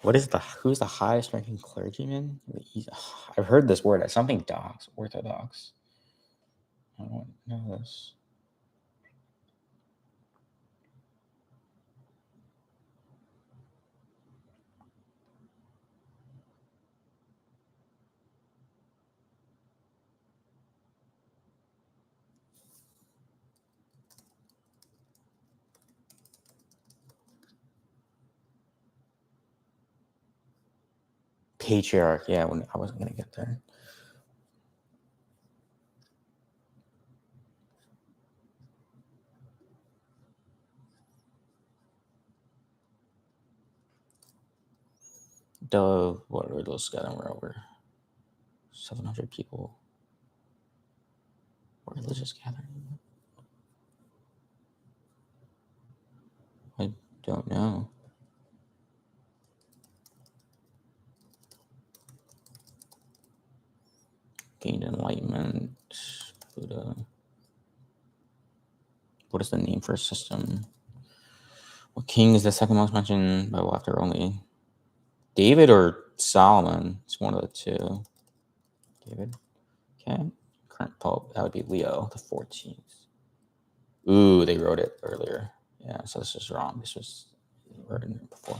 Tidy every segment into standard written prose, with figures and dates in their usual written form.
Who's the highest ranking clergyman? I've heard this word. Something dox, orthodox. I don't know this. Patriarch. Yeah, when I wasn't gonna get there. What were those guys? We're over 700 people. What religious gathering? I don't know. Gained enlightenment. Buddha. What is the name for a system? What king is the second most mentioned Bible after only David or Solomon? It's one of the two. David. Okay. Current pope. That would be Leo the 14th. Ooh, they wrote it earlier. Yeah, so this is wrong. This was written before.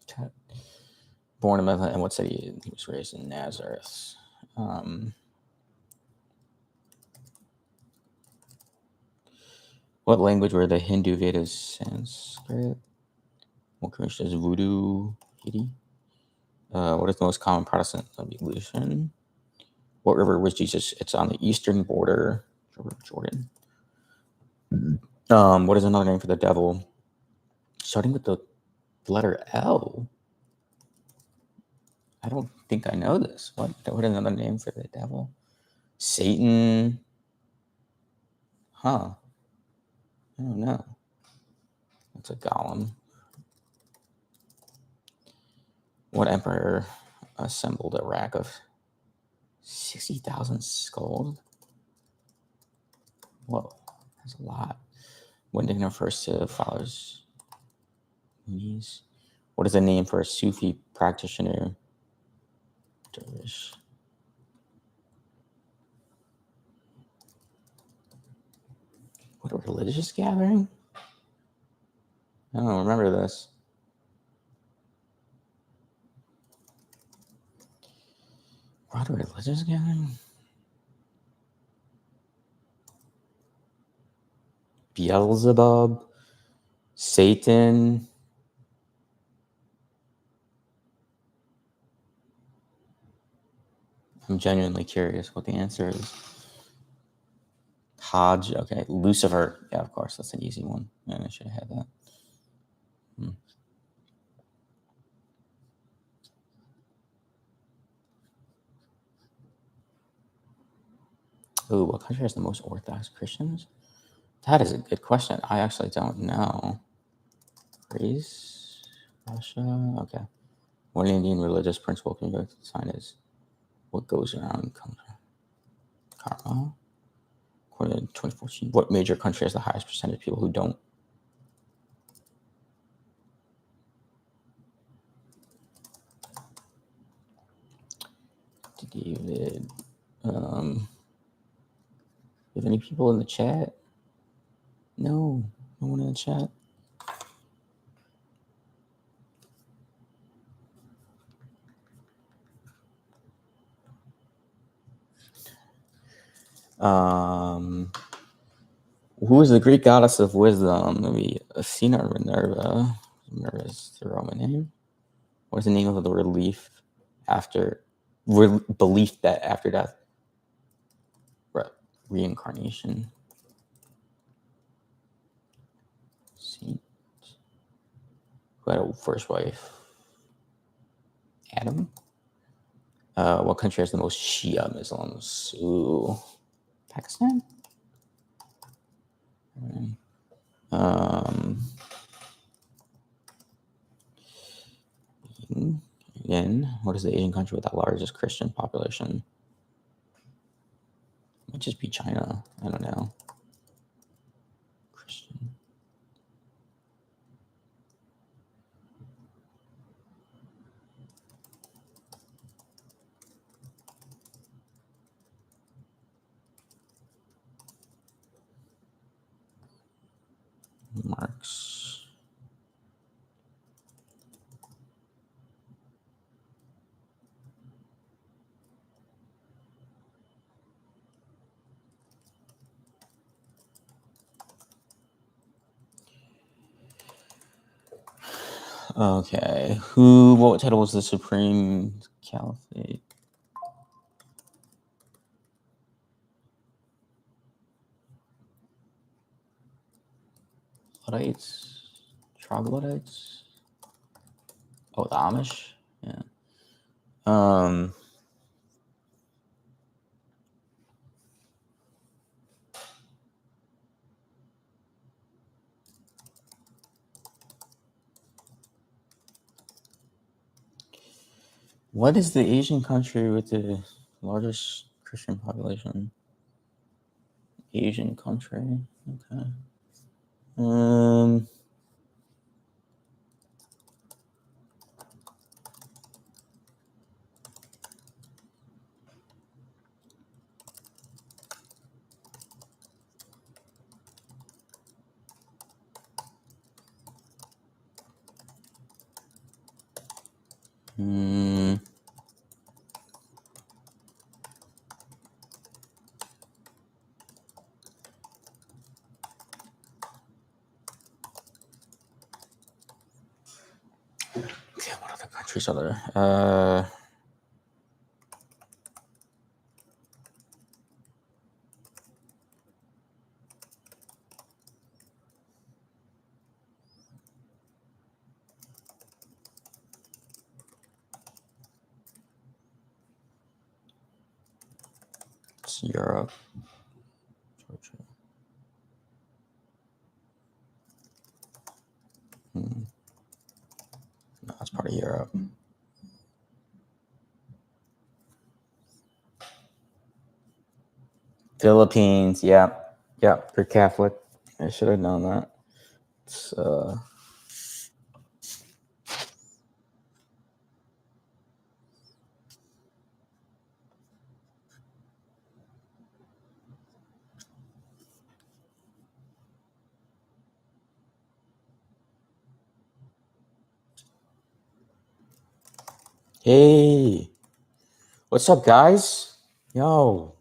Okay. Born in Bethlehem, and what city? He was raised in Nazareth. What language were the Hindu Vedas? Sanskrit. What creation is Voodoo? Hindi. What is the most common Protestant evolution? What river was Jesus? It's on the eastern border of Jordan. What is another name for the devil? Starting with the letter L. I don't think I know this. What is another name for the devil? Satan. Huh. I don't know. That's a golem. What emperor assembled a rack of 60,000 skulls? Whoa, that's a lot. When did he refers to followers? What is the name for a Sufi practitioner? Dervish. What a religious gathering? I don't remember this. What a religious gathering? Beelzebub? Satan? I'm genuinely curious what the answer is. Hodge, okay. Lucifer, yeah, of course, that's an easy one. Yeah, I should have had that. Ooh, what country has the most Orthodox Christians? That is a good question. I actually don't know. Greece, Russia, okay. What Indian religious principle can you sign is what goes around comes around. Karma. According to 2014, what major country has the highest percentage of people who don't? David. You have any people in the chat? No one in the chat. Who is the Greek goddess of wisdom? Maybe Athena or Minerva. Minerva is the Roman name. What is the name of the belief that after death? Reincarnation. Saint. Who had a first wife? Adam. What country has the most Shia Muslims? Ooh, Pakistan. Again, what is the Asian country with the largest Christian population? It might just be China. I don't know. Christian. Marks. Okay, what title was the Supreme Caliphate? Luddites? Troglodytes? Oh, the Amish? Yeah. What is the Asian country with the largest Christian population? Asian country. Okay. Okay, what other countries are there? It's Europe. Georgia. No, it's part of Europe. Philippines. Yeah. They're Catholic. I should have known that. It's Hey, what's up, guys? Yo,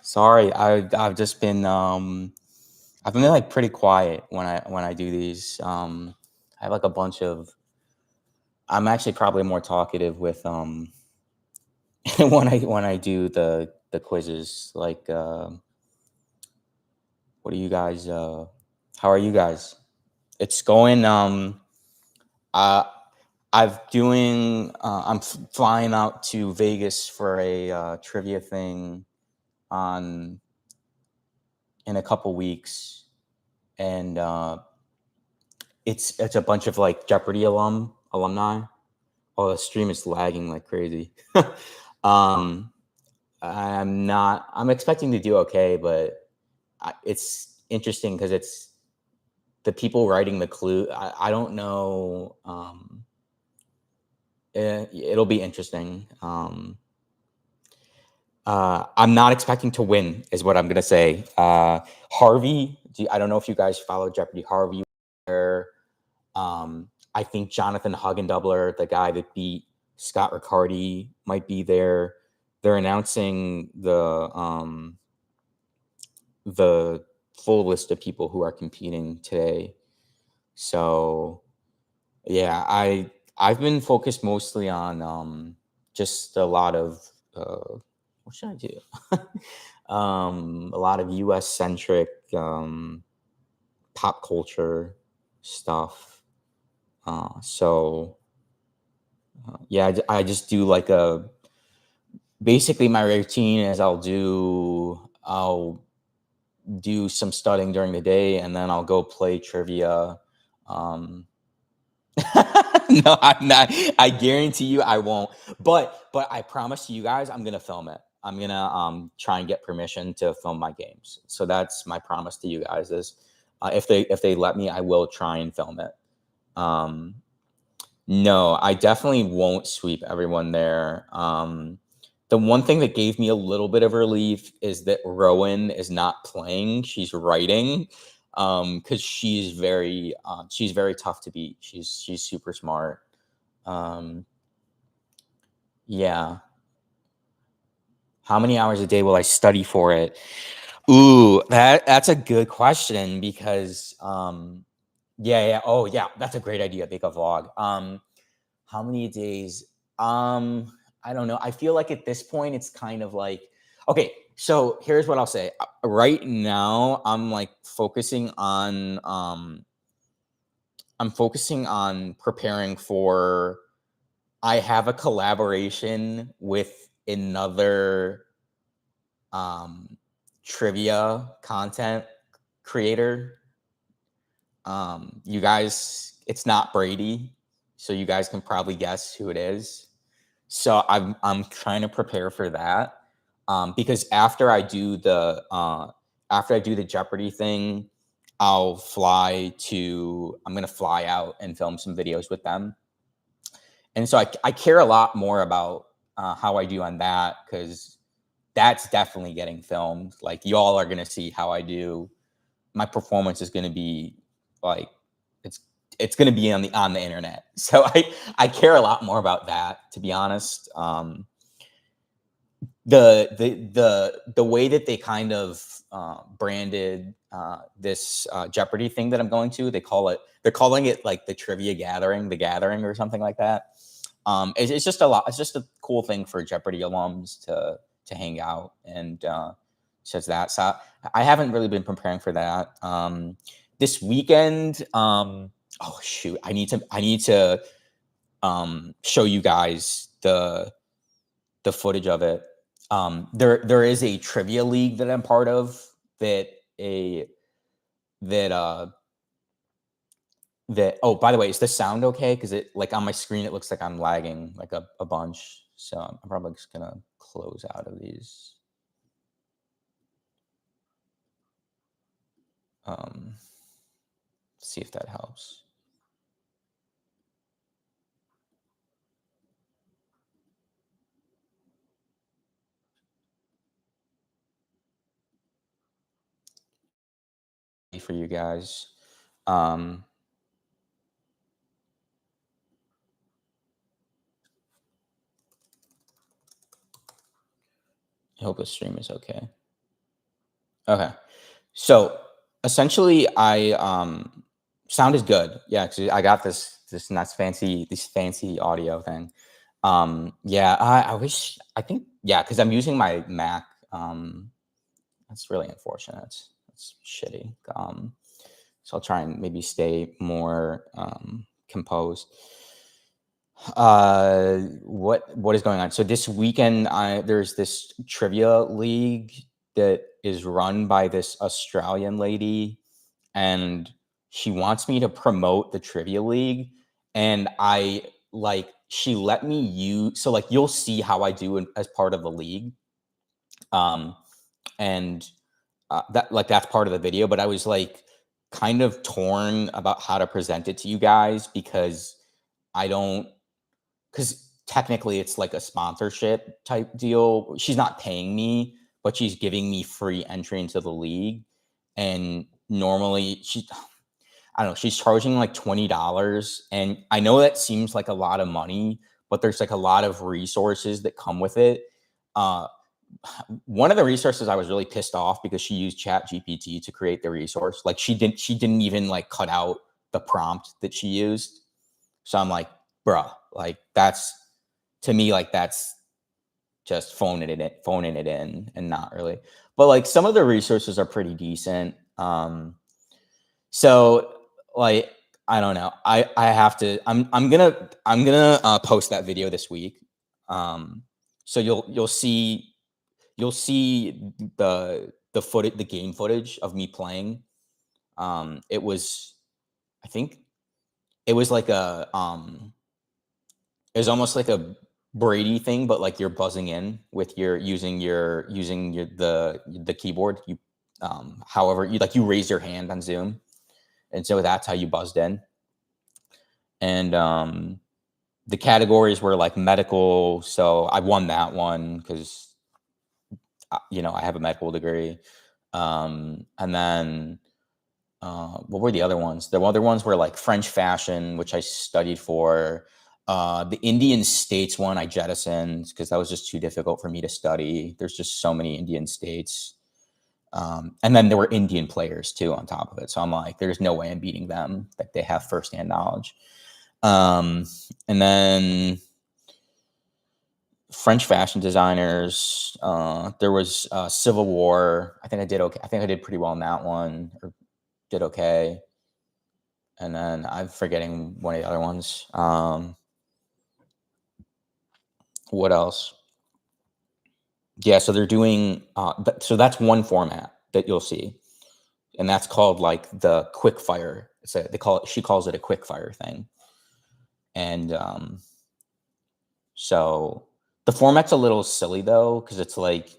sorry, I've just been I've been like pretty quiet when I do these. I have like a bunch of. I'm actually probably more talkative with when I do the quizzes. Like, what are you guys? How are you guys? It's going. I'm flying out to Vegas for a trivia thing in a couple weeks, and it's a bunch of like Jeopardy alumni. Oh, the stream is lagging like crazy. I'm expecting to do okay, but it's interesting because it's the people writing the clue. I don't know. It'll be interesting. I'm not expecting to win, is what I'm gonna say. Harvey, I don't know if you guys follow Jeopardy. Harvey, I think Jonathan Hugendubler, the guy that beat Scott Riccardi, might be there. They're announcing the full list of people who are competing today. So yeah, I've been focused mostly on just a lot of what should I do? A lot of US centric pop culture stuff. Yeah, I just do like basically my routine is I'll do some studying during the day and then I'll go play trivia. No, I'm not. I guarantee you I won't. But I promise you guys I'm gonna film it. I'm gonna try and get permission to film my games. So that's my promise to you guys is if they let me, I will try and film it. No, I definitely won't sweep everyone there. The one thing that gave me a little bit of relief is that Rowan is not playing; she's writing. because she's very tough to beat. She's super smart. Um, yeah. How many hours a day will I study for it? Ooh, that's a good question because yeah. Oh yeah, that's a great idea. Make a vlog. How many days? I don't know. I feel like at this point it's kind of like okay, so here's what I'll say. Right now I'm like focusing on preparing for I have a collaboration with another trivia content creator. You guys, it's not Brady, so you guys can probably guess who it is. So I'm trying to prepare for that because after I do the Jeopardy thing, I'm gonna fly out and film some videos with them. And so I care a lot more about how I do on that because that's definitely getting filmed. Like y'all are gonna see how I do. My performance is gonna be like it's it's gonna be on the internet. So I care a lot more about that, to be honest. The way that they kind of branded this Jeopardy thing that I'm going to, they're calling it like the Trivia Gathering, the Gathering, or something like that. It's just a lot. It's just a cool thing for Jeopardy alums to hang out and says that. So I haven't really been preparing for that. This weekend, oh shoot, I need to show you guys the footage of it. There is a trivia league that I'm part of that a that that oh, by the way, is the sound okay? Because it like on my screen it looks like I'm lagging like a bunch. So I'm probably just gonna close out of these. See if that helps. For you guys. I hope the stream is okay. Okay. So essentially I sound is good. Yeah, because I got this nice fancy audio thing. Yeah, I think yeah, because I'm using my Mac. That's really unfortunate. That's shitty. So I'll try and maybe stay more composed. What is going on? So this weekend, there's this trivia league that is run by this Australian lady, and she wants me to promote the trivia league, and she let me use so like you'll see how I do as part of the league, um, and that's part of the video. But I was like kind of torn about how to present it to you guys because I don't because technically it's like a sponsorship type deal. She's not paying me, but she's giving me free entry into the league. And normally I don't know, she's charging like $20. And I know that seems like a lot of money, but there's like a lot of resources that come with it. Uh, One of the resources I was really pissed off because she used Chat GPT to create the resource. Like she didn't even like cut out the prompt that she used. So I'm like, bruh, like that's to me, like that's just phoning it in and not really. But like some of the resources are pretty decent. So like I don't know. I have to. I'm gonna post that video this week. So you'll see the game footage of me playing. It was I think it was like it was almost like a Brady thing, but like you're buzzing in with your the keyboard. You however you raise your hand on Zoom, and so that's how you buzzed in. And the categories were like medical, so I won that one because I have a medical degree. And then What were the other ones? The other ones were like French fashion, which I studied for. The Indian states one I jettisoned because that was just too difficult for me to study. There's just so many Indian states. And then there were Indian players too on top of it. So I'm like, there's no way I'm beating them. Like they have firsthand knowledge. And then French fashion designers. There was Civil War. I think I did okay. I think I did pretty well in that one, or did okay. And then I'm forgetting one of the other ones. What else? Yeah, so they're doing. So that's one format that you'll see, and that's called like the quick fire. They call it. She calls it a quick fire thing, and so the format's a little silly though because it's like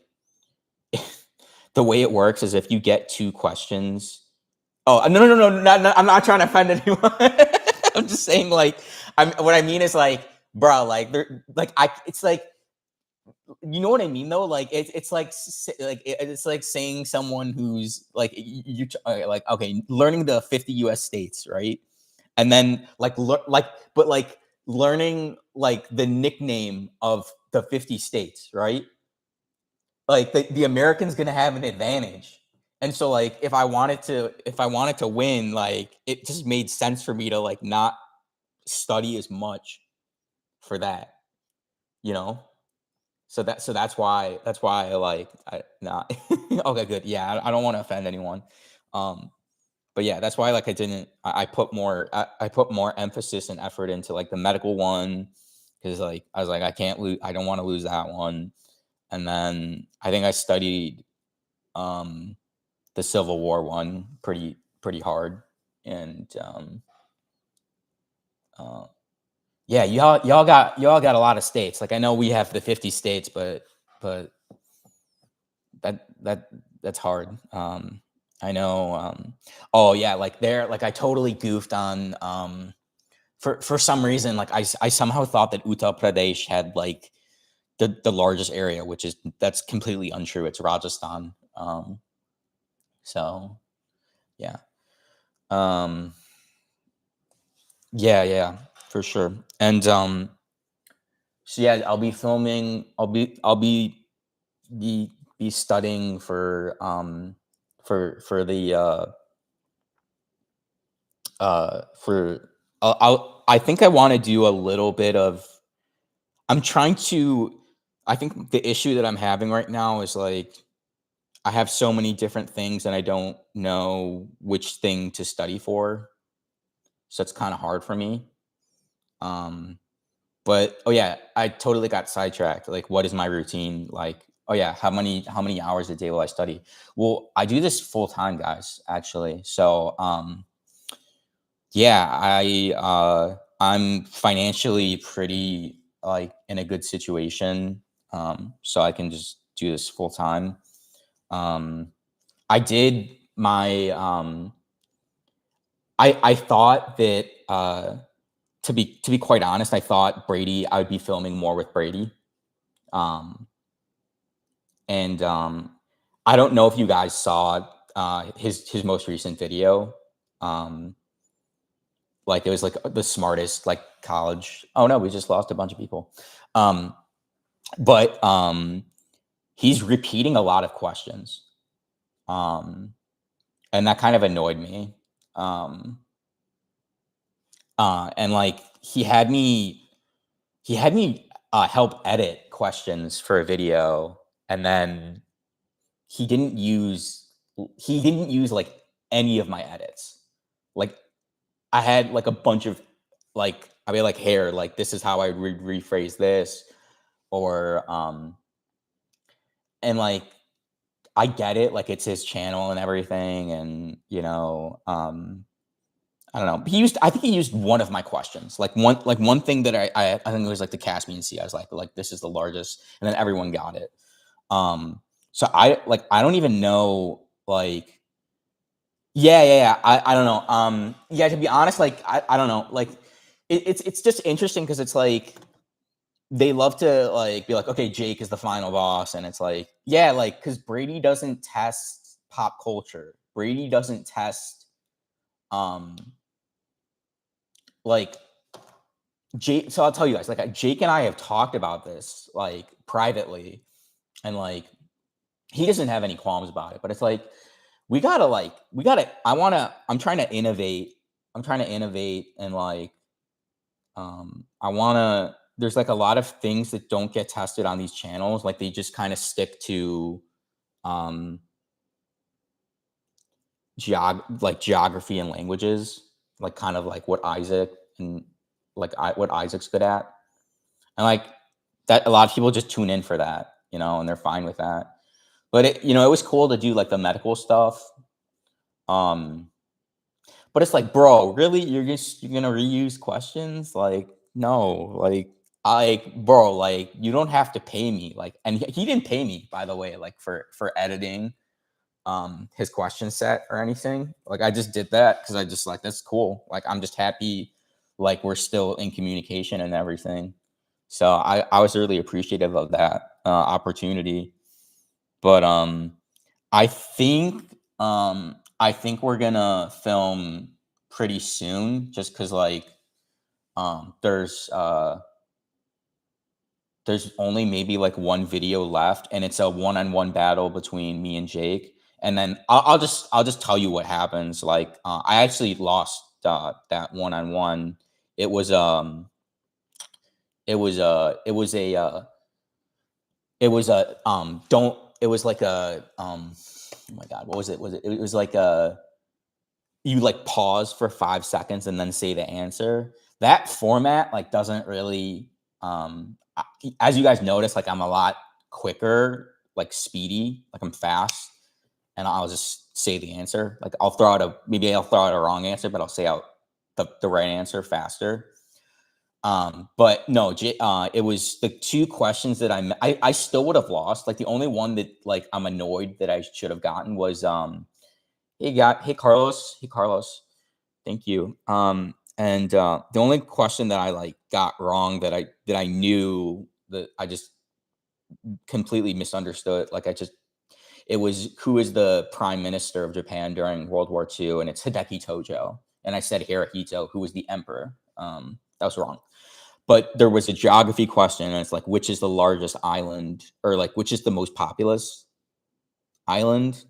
the way it works is if you get 2 questions. Oh no! Not, I'm not trying to offend anyone. I'm just saying like what I mean is like, bro, like they're like it's like, you know what I mean though, like it's like it's like saying someone who's like you like okay, learning the 50 US states, right? And then like but like learning like the nickname of the 50 states, right? Like the American's gonna have an advantage. And so like if I wanted to win, like it just made sense for me to like not study as much for that, you know? That's why I like I not okay, good. Yeah, I don't want to offend anyone. But yeah, that's why like I put more I put more emphasis and effort into like the medical one because like I was like I don't want to lose that one. And then I think I studied the Civil War one pretty hard. And uh yeah, y'all got a lot of states. Like I know we have the 50 states, but that's hard. I know. Oh yeah, like like I totally goofed on. For some reason, like I somehow thought that Uttar Pradesh had like the largest area, that's completely untrue. It's Rajasthan. So yeah. Um, yeah, for sure. And so yeah, I'll be filming. Be studying for the for I think I want to do a little bit of. I'm trying to. I think the issue that I'm having right now is like I have so many different things and I don't know which thing to study for, so it's kind of hard for me. Um, but oh yeah, I totally got sidetracked. Like, what is my routine? Like, oh yeah, how many hours a day will I study? Well, I do this full time, guys. Actually, so yeah, I'm financially pretty like in a good situation, so I can just do this full time. Um, I did my I thought that to be quite honest, I thought I would be filming more with Brady. Um, and I don't know if you guys saw his most recent video. Um, like it was like the smartest like college. Oh no, we just lost a bunch of people. Um, but he's repeating a lot of questions. Um, and that kind of annoyed me. Um, and like he had me help edit questions for a video, and then he didn't use like any of my edits. Like I had like a bunch of like I mean like hair like this is how I rephrase this, or and like I get it, like it's his channel and everything, and I don't know. I think he used one of my questions, like one thing that I think it was like the Caspian Sea. I was like this is the largest, and then everyone got it. So I don't even know like yeah. I don't know. Yeah, to be honest, like I don't know. Like it's just interesting because it's like they love to like be like, okay, Jake is the final boss, and it's like, yeah, like because Brady doesn't test pop culture. Brady doesn't test um like Jake, so I'll tell you guys, like Jake and I have talked about this like privately, and like he doesn't have any qualms about it, but it's like I'm trying to innovate. I'm trying to innovate and like I want to there's like a lot of things that don't get tested on these channels, like they just kind of stick to um geography and languages, like kind of like what Isaac and what Isaac's good at. And like that a lot of people just tune in for that, and they're fine with that. But it was cool to do like the medical stuff. Um but it's like, bro, really you're gonna reuse questions? Like, no, bro, like you don't have to pay me. Like, and he didn't pay me, by the way, like for editing his question set or anything. Like I just did that because I just like, that's cool. Like I'm just happy like we're still in communication and everything. So I was really appreciative of that opportunity. But I think we're gonna film pretty soon, just because like um there's uh there's only maybe like one video left, and it's a one-on-one battle between me and Jake. And then I'll just tell you what happens. Like I actually lost that one-on-one. It was it was it was a it was a don't it was like a oh my god, what was it? It was like a you like pause for 5 seconds and then say the answer. That format like doesn't really as you guys notice, like I'm a lot quicker, like speedy, like I'm fast, and I'll just say the answer. Like maybe I'll throw out a wrong answer, but I'll say out the right answer faster. But no, it was the two questions that I still would have lost. Like the only one that like I'm annoyed that I should have gotten was hey Carlos, thank you. And the only question that I like got wrong that I knew that I just completely misunderstood. Like it was, who is the prime minister of Japan during World War II, and it's Hideki Tojo, and I said Hirohito, who was the emperor. That was wrong. But there was a geography question, and it's like, which is the largest island, or like, which is the most populous island?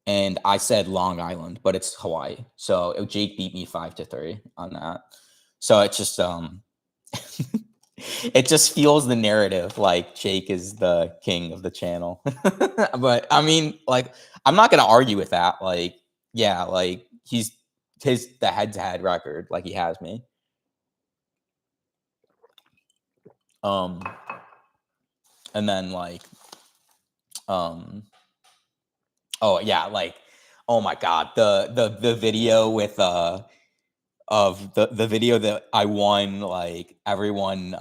And I said Long Island, but it's Hawaii. So Jake beat me 5-3 on that. So it's just it just feels the narrative like Jake is the king of the channel. But I mean, like, I'm not gonna argue with that. Like, yeah, like the head-to-head record, like he has me. Um and then like oh yeah, like, oh my god, the video with of the video that I won, like everyone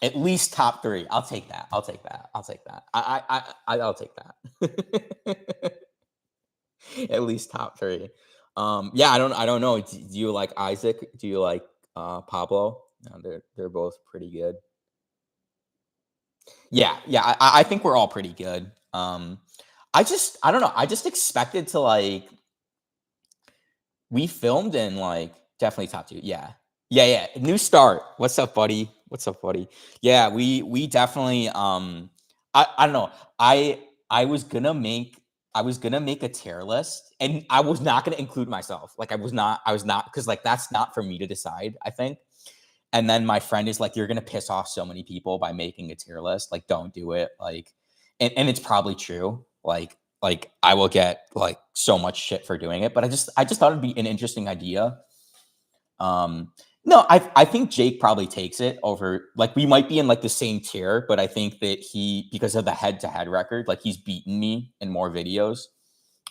at least top 3. I'll take that. I'll take that. I'll take that. I'll take that. At least top 3. Yeah, I don't know. Do you like Isaac? Do you like Pablo? No, they're both pretty good. Yeah, I think we're all pretty good. I don't know. I just expected to like we filmed in like definitely top 2. Yeah. Yeah. New start. What's up, buddy? What's up, buddy? Yeah, we definitely I don't know. I was gonna make a tier list, and I was not gonna include myself. Like I was not, because like that's not for me to decide, I think. And then my friend is like, you're gonna piss off so many people by making a tier list. Like, don't do it. Like, and it's probably true. Like I will get like so much shit for doing it, but I just thought it'd be an interesting idea. No, I think Jake probably takes it over. Like we might be in like the same tier, but I think that because of the head-to-head record, like he's beaten me in more videos.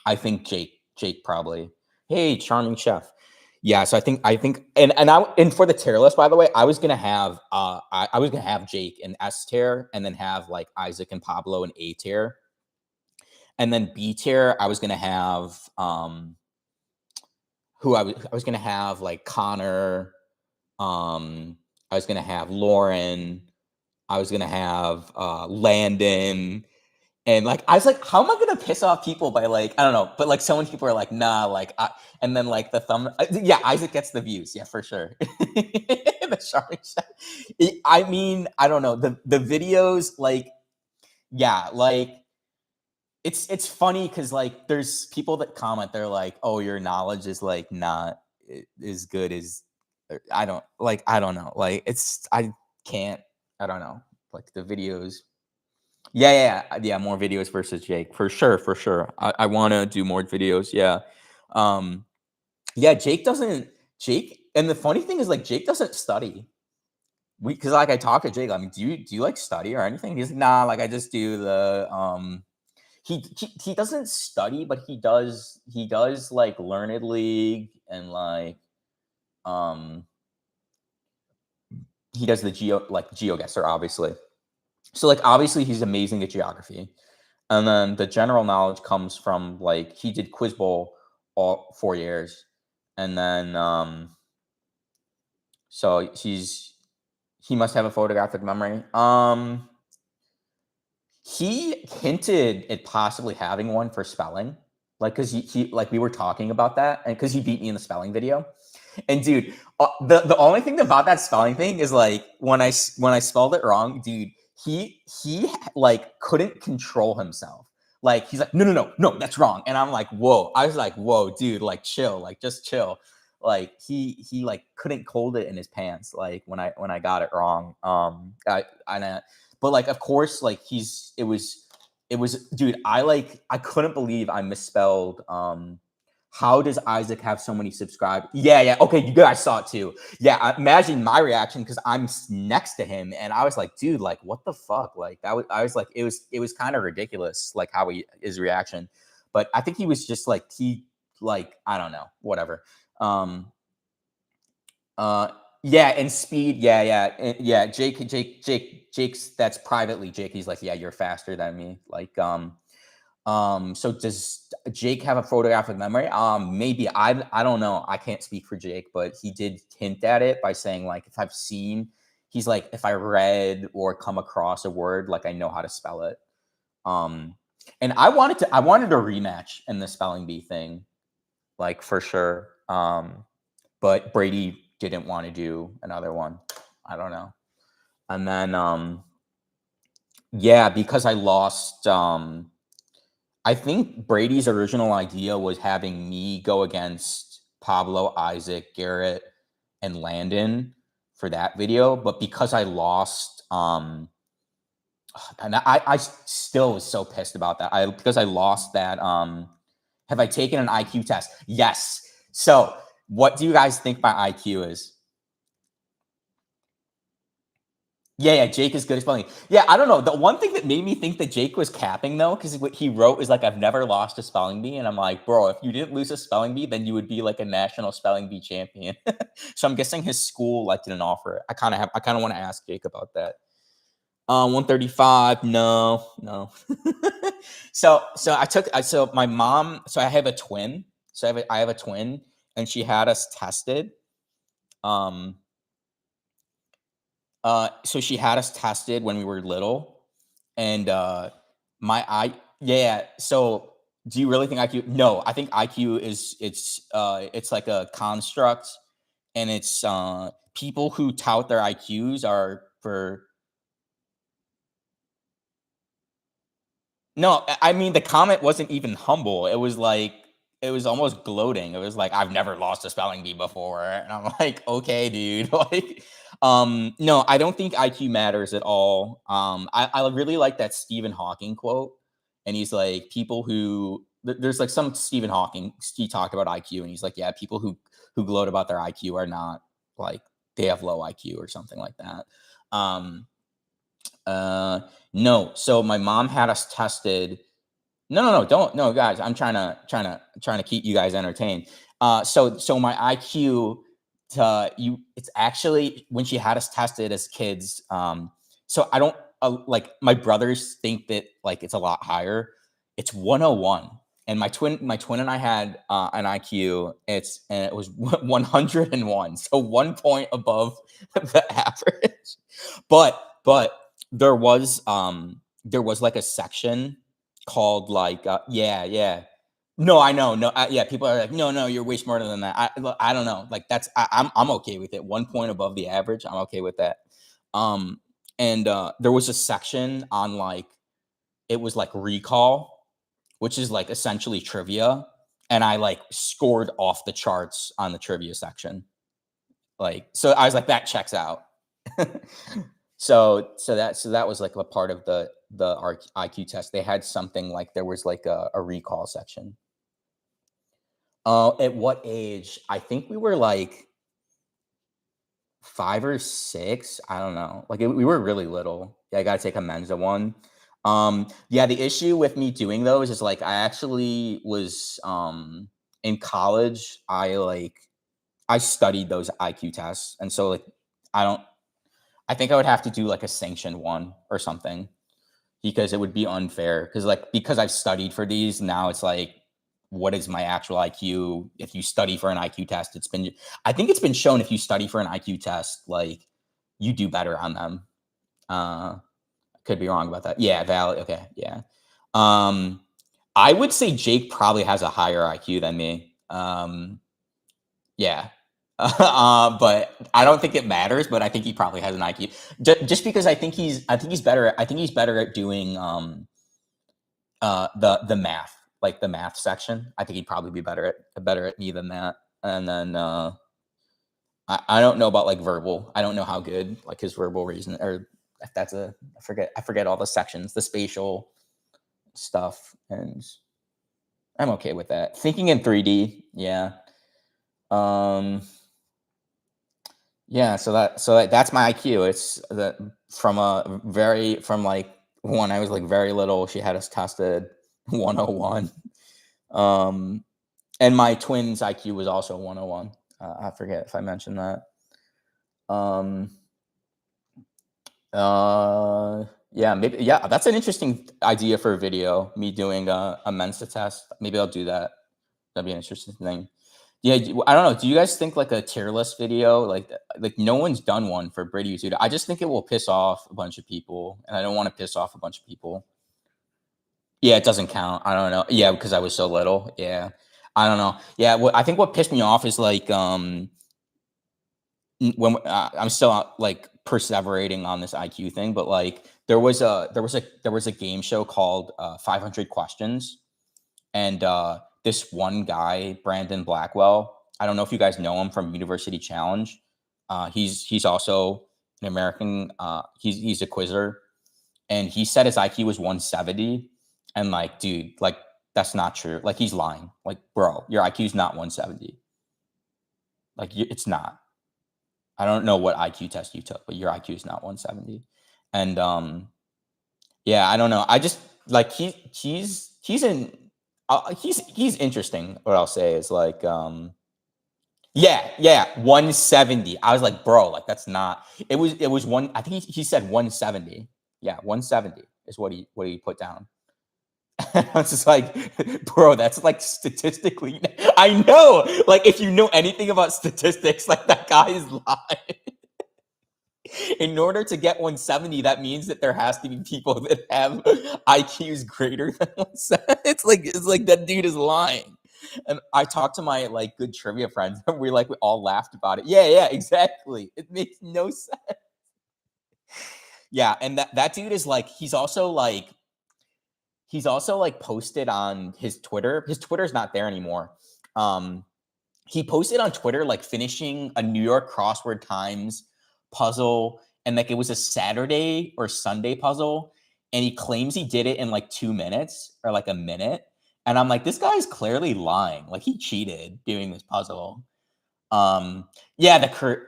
I think Jake probably. Hey, charming chef. Yeah, so and for the tier list, by the way, I was gonna have I was gonna have Jake in S tier, and then have like Isaac and Pablo in A tier. And then B tier, I was gonna have I was gonna have like Connor, I was gonna have Lauren, I was gonna have Landon, And like I was like, how am I gonna piss off people by like I don't know, but like so many people are like, nah, like and then like the thumb, yeah, Isaac gets the views, yeah, for sure. The shark shot. I mean, I don't know the videos, like yeah, like it's funny because like there's people that comment, they're like, oh, your knowledge is like not as good as I don't know, like it's I can't I don't know like the videos. Yeah. More videos versus Jake for sure, for sure. I want to do more videos. Yeah, um, yeah. Jake doesn't. Jake, and the funny thing is, like, Jake doesn't study. Because like I talked to Jake. I mean, do you like study or anything? He's like, nah. Like I just do the he doesn't study, but he does like Learned League and like um he does the GeoGuessr, obviously. So like obviously he's amazing at geography. And then the general knowledge comes from like he did Quiz Bowl all 4 years. And then so he must have a photographic memory. He hinted at possibly having one for spelling. Like because he like we were talking about that and because he beat me in the spelling video. And dude, the only thing about that spelling thing is like when I spelled it wrong, dude, he like couldn't control himself. Like he's like, no, that's wrong. And I'm like, whoa. I was like, whoa, dude, like chill, like just chill. Like he like couldn't hold it in his pants. Like when I got it wrong. But like of course, like it was dude. I couldn't believe I misspelled how does Isaac have so many subscribers? Yeah. Okay, you guys saw it too. Yeah, imagine my reaction because I'm next to him, and I was like, dude, like, what the fuck? Like, I was like, it was kind of ridiculous, like how his reaction. But I think he was just like like I don't know, whatever. Um, uh, yeah, and speed, yeah. Jake's that's privately. Jake, he's like, yeah, you're faster than me, like so does Jake have a photographic memory? Maybe I don't know. I can't speak for Jake, but he did hint at it by saying like if I've seen, he's like if I read or come across a word, like I know how to spell it. Um, and I wanted a rematch in the spelling bee thing, like for sure. But Brady didn't want to do another one. I don't know. And then yeah, because I lost I think Brady's original idea was having me go against Pablo, Isaac, Garrett, and Landon for that video, but because I lost, and I still was so pissed about that. Because I lost that. Have I taken an IQ test? Yes. So, what do you guys think my IQ is? Yeah, Jake is good at spelling. Yeah, I don't know. The one thing that made me think that Jake was capping though, because what he wrote is like, "I've never lost a spelling bee," and I'm like, bro, if you didn't lose a spelling bee, then you would be like a national spelling bee champion. So I'm guessing his school like didn't offer it. I kind of want to ask Jake about that. 135. No. So so my mom. So I have a twin. So I have a twin, and she had us tested. Um, so she had us tested when we were little, and my I yeah. So do you really think IQ? No, I think IQ is it's like a construct, and it's people who tout their IQs are for no. I mean the comment wasn't even humble. It was like it was almost gloating. It was like I've never lost a spelling bee before, and I'm like, okay, dude, like. No, I don't think IQ matters at all. I really like that Stephen Hawking quote, and he's like, people who there's like some Stephen Hawking, he talked about IQ, and he's like, yeah, people who gloat about their IQ are not like they have low IQ or something like that. Um, uh, no, so my mom had us tested. No, don't no, guys. I'm trying to keep you guys entertained. So my IQ to you, it's actually when she had us tested as kids. So I don't like my brothers think that like it's a lot higher. It's 101, and my twin and I had an IQ. And it was 101, so 1 point above the average. But there was like a section called like yeah. No, I know. No, yeah, people are like, no, you're way smarter than that. I don't know. Like I'm okay with it. 1 point above the average. I'm okay with that. Um, and there was a section on like it was like recall, which is like essentially trivia, and I like scored off the charts on the trivia section. Like, so I was like, that checks out. So that was like a part of the IQ test. They had something like there was like a recall section. At what age? I think we were like 5 or 6. I don't know. Like we were really little. Yeah, I got to take a Mensa one. Yeah, the issue with me doing those is like I actually was in college. I studied those IQ tests, and so like I don't. I think I would have to do like a sanctioned one or something because it would be unfair. Because I've studied for these now, it's like, what is my actual IQ? If you study for an IQ test, I think it's been shown if you study for an IQ test, like you do better on them. Could be wrong about that. Yeah, valid. Okay, yeah. I would say Jake probably has a higher IQ than me. Yeah. But I don't think it matters. But I think he probably has an IQ just because I think he's better. I think he's better at doing the math, like the math section. I think he'd probably be better at me than that. And then I don't know about like verbal. I don't know how good like his verbal reason or if that's I forget all the sections, the spatial stuff, and I'm okay with that. Thinking in 3D, yeah. Yeah, that's my IQ. It's from like when I was like very little, she had us tested 101. And my twins IQ was also 101. I forget if I mentioned that. Um yeah, maybe yeah, that's an interesting idea for a video, me doing a Mensa test. Maybe I'll do that. That'd be an interesting thing. Yeah, I don't know. Do you guys think like a tier list video, like no one's done one for Brady YouTube? I just think it will piss off a bunch of people, and I don't want to piss off a bunch of people. Yeah, it doesn't count. I don't know. Yeah, because I was so little. Yeah, I don't know. Yeah, I think what pissed me off is like when I'm still like perseverating on this IQ thing, but like there was a game show called 500 Questions, and this one guy, Brandon Blackwell, I don't know if you guys know him from University Challenge. He's also an American. He's a quizzer, and he said his IQ was 170. And like, dude, like that's not true. Like he's lying. Like, bro, your IQ is not 170. Like it's not. I don't know what IQ test you took, but your IQ is not 170. And yeah, I don't know. I just like he's in he's interesting. What I'll say is like yeah, 170. I was like, bro, like that's not. It was one. I think he said 170. Yeah, 170 is what he put down. I was just like, bro, that's like statistically. I know. Like if you know anything about statistics, like that guy is lying. In order to get 170, that means that there has to be people that have IQs greater than 170. It's like that dude is lying. And I talked to my like good trivia friends, and we all laughed about it. Yeah, exactly. It makes no sense. Yeah, and that dude is like he's also like posted on his Twitter. His Twitter's not there anymore. He posted on Twitter like finishing a New York Crossword Times puzzle, and like it was a Saturday or Sunday puzzle, and he claims he did it in like 2 minutes or like a minute. And I'm like, this guy's clearly lying. Like he cheated doing this puzzle. Yeah,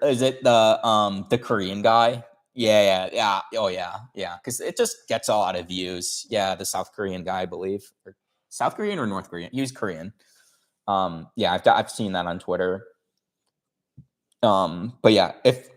is it the Korean guy? Yeah. Oh yeah. Because it just gets a lot of views. Yeah, the South Korean guy, I believe, or South Korean or North Korean. He was Korean. Yeah, I've seen that on Twitter. But yeah, if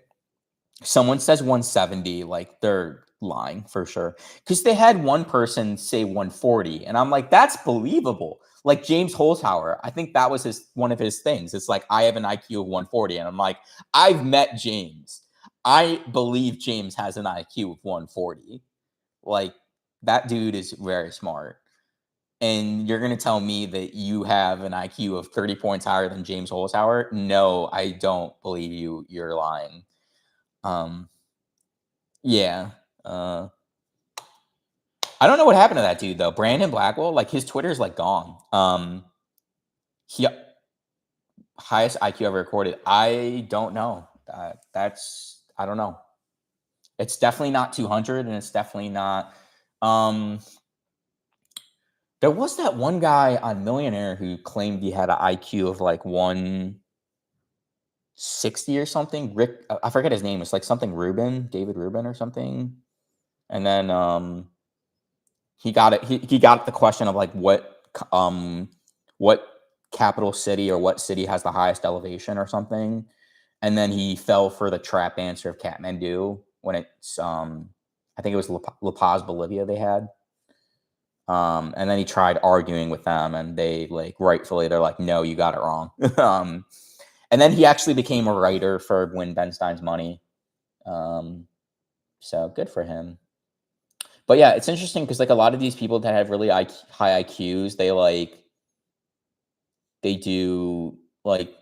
someone says 170, like they're lying for sure. Because they had one person say 140, and I'm like, that's believable. Like James Holzhauer, I think that was one of his things. It's like I have an IQ of 140, and I'm like, I've met James. I believe James has an IQ of 140. Like that dude is very smart. And you're going to tell me that you have an IQ of 30 points higher than James Holzhauer? No, I don't believe you. You're lying. Yeah. I don't know what happened to that dude though. Brandon Blackwell, like his Twitter's like gone. He highest IQ ever recorded. I don't know. I don't know. It's definitely not 200, and it's definitely not. There was that one guy on Millionaire who claimed he had an IQ of like 160 or something. Rick, I forget his name. It's like something Rubin, David Rubin or something. And then he got it. He got the question of like what capital city or what city has the highest elevation or something. And then he fell for the trap answer of Kathmandu when it's I think it was La Paz, Bolivia they had. And then he tried arguing with them, and they like rightfully they're like, no, you got it wrong. And then he actually became a writer for Win Ben Stein's Money. So good for him. But yeah, it's interesting because like a lot of these people that have really high IQs, they do like,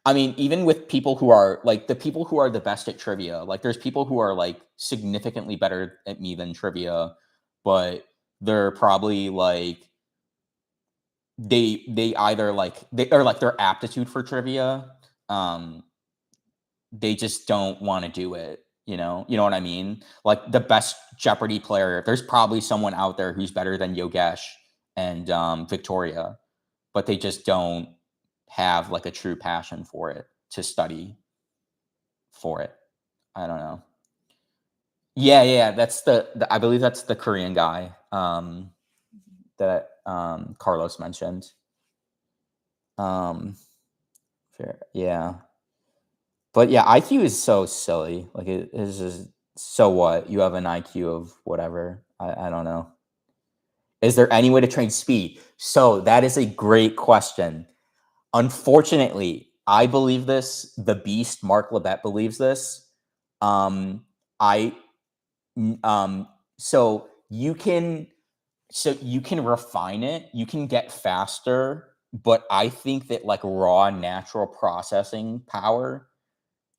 I mean, even with people who are like the people who are the best at trivia, like there's people who are like significantly better at me than trivia, but they're probably like they either like they or like their aptitude for trivia, they just don't want to do it. You know what I mean? Like the best Jeopardy player, there's probably someone out there who's better than Yogesh and Victoria, but they just don't have like a true passion for it to study for it. I don't know. Yeah, that's the I believe that's the Korean guy that Carlos mentioned. Fair, yeah. But yeah, IQ is so silly. Like it is just so what? You have an IQ of whatever. I don't know. Is there any way to train speed? So that is a great question. Unfortunately, I believe this. The beast, Mark Lebet, believes this. I um so you can refine it, you can get faster, but I think that like raw natural processing power,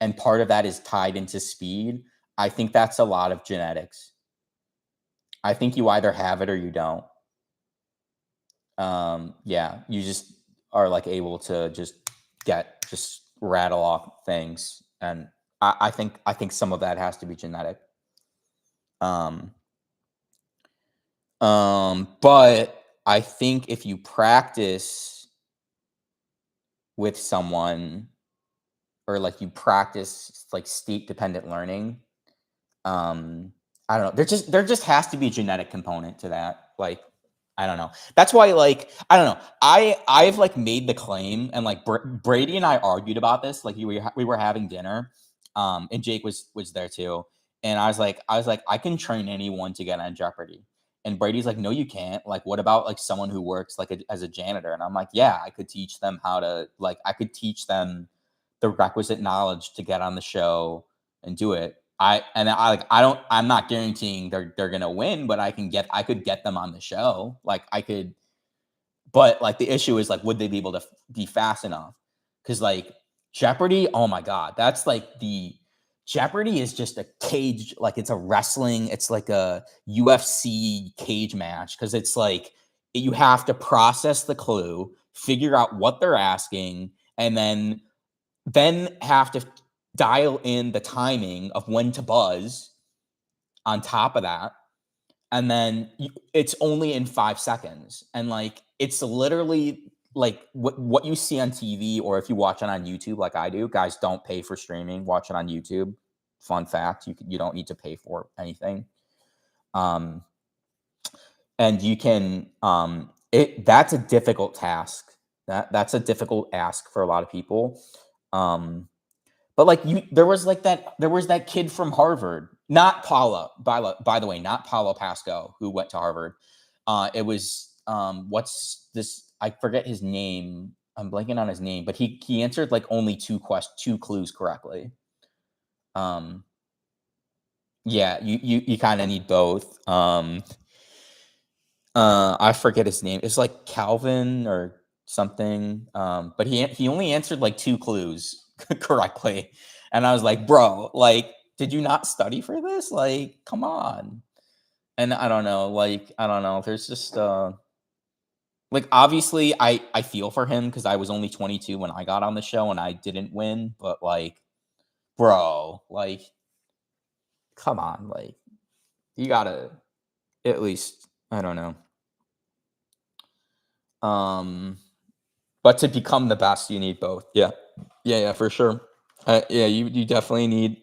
and part of that is tied into speed. I think that's a lot of genetics. I think you either have it or you don't. Yeah, you just are like able to just rattle off things, and I think some of that has to be genetic. Um, but I think if you practice with someone, or like you practice like state dependent learning, I don't know. There just has to be a genetic component to that. Like, I don't know. That's why, like, I don't know. I've like made the claim, and like Brady and I argued about this. Like, we were having dinner, and Jake was there too. And I was like, I can train anyone to get on Jeopardy. And Brady's like, no, you can't. Like, what about like someone who works like as a janitor? And I'm like, yeah, I could teach them how to like I could teach them the requisite knowledge to get on the show and do it. I'm not guaranteeing they're gonna win, but I could get them on the show. Like I could, but like the issue is like, would they be able to be fast enough? Because like Jeopardy, oh my god, that's like the Jeopardy is just a cage, like it's a wrestling, it's like a UFC cage match because it's like you have to process the clue, figure out what they're asking, and then have to dial in the timing of when to buzz on top of that. And then it's only in 5 seconds. And like, it's literally like what you see on TV, or if you watch it on YouTube, like I do, guys, don't pay for streaming, watch it on YouTube. Fun fact, you don't need to pay for anything. And you can, that's a difficult task. That's a difficult ask for a lot of people. But like there was that kid from Harvard, not Paula, by the way, not Paulo Pasco, who went to Harvard. It was what's this? I forget his name. I'm blanking on his name, but he answered like only two clues correctly. Yeah, you kind of need both. I forget his name. It's like Calvin or something. But he only answered like 2 clues correctly. And I was like, "Bro, like, did you not study for this? Like, come on." And I don't know, like, I don't know. There's just like obviously I feel for him because I was only 22 when I got on the show and I didn't win, but like, bro, like, come on, like, you gotta at least, I don't know. But to become the best, you need both. Yeah. Yeah, for sure. Yeah, you definitely need,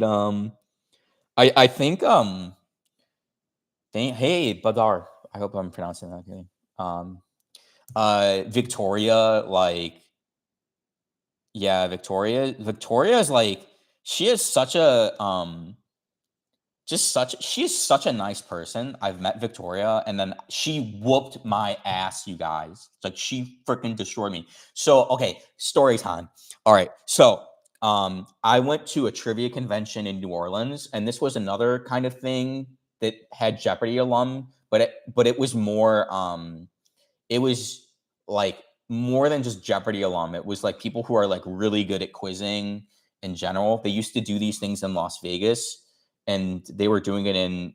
I think, hey, Badar. I hope I'm pronouncing that okay. Um, Victoria, like, yeah, Victoria is like, she is such a, she's such a nice person. I've met Victoria, and then she whooped my ass, you guys. Like, she freaking destroyed me. So, okay, story time. All right. So, I went to a trivia convention in New Orleans, and this was another kind of thing that had Jeopardy alum, but it was more it was like more than just Jeopardy alum. It was like people who are like really good at quizzing in general. They used to do these things in Las Vegas, and they were doing it in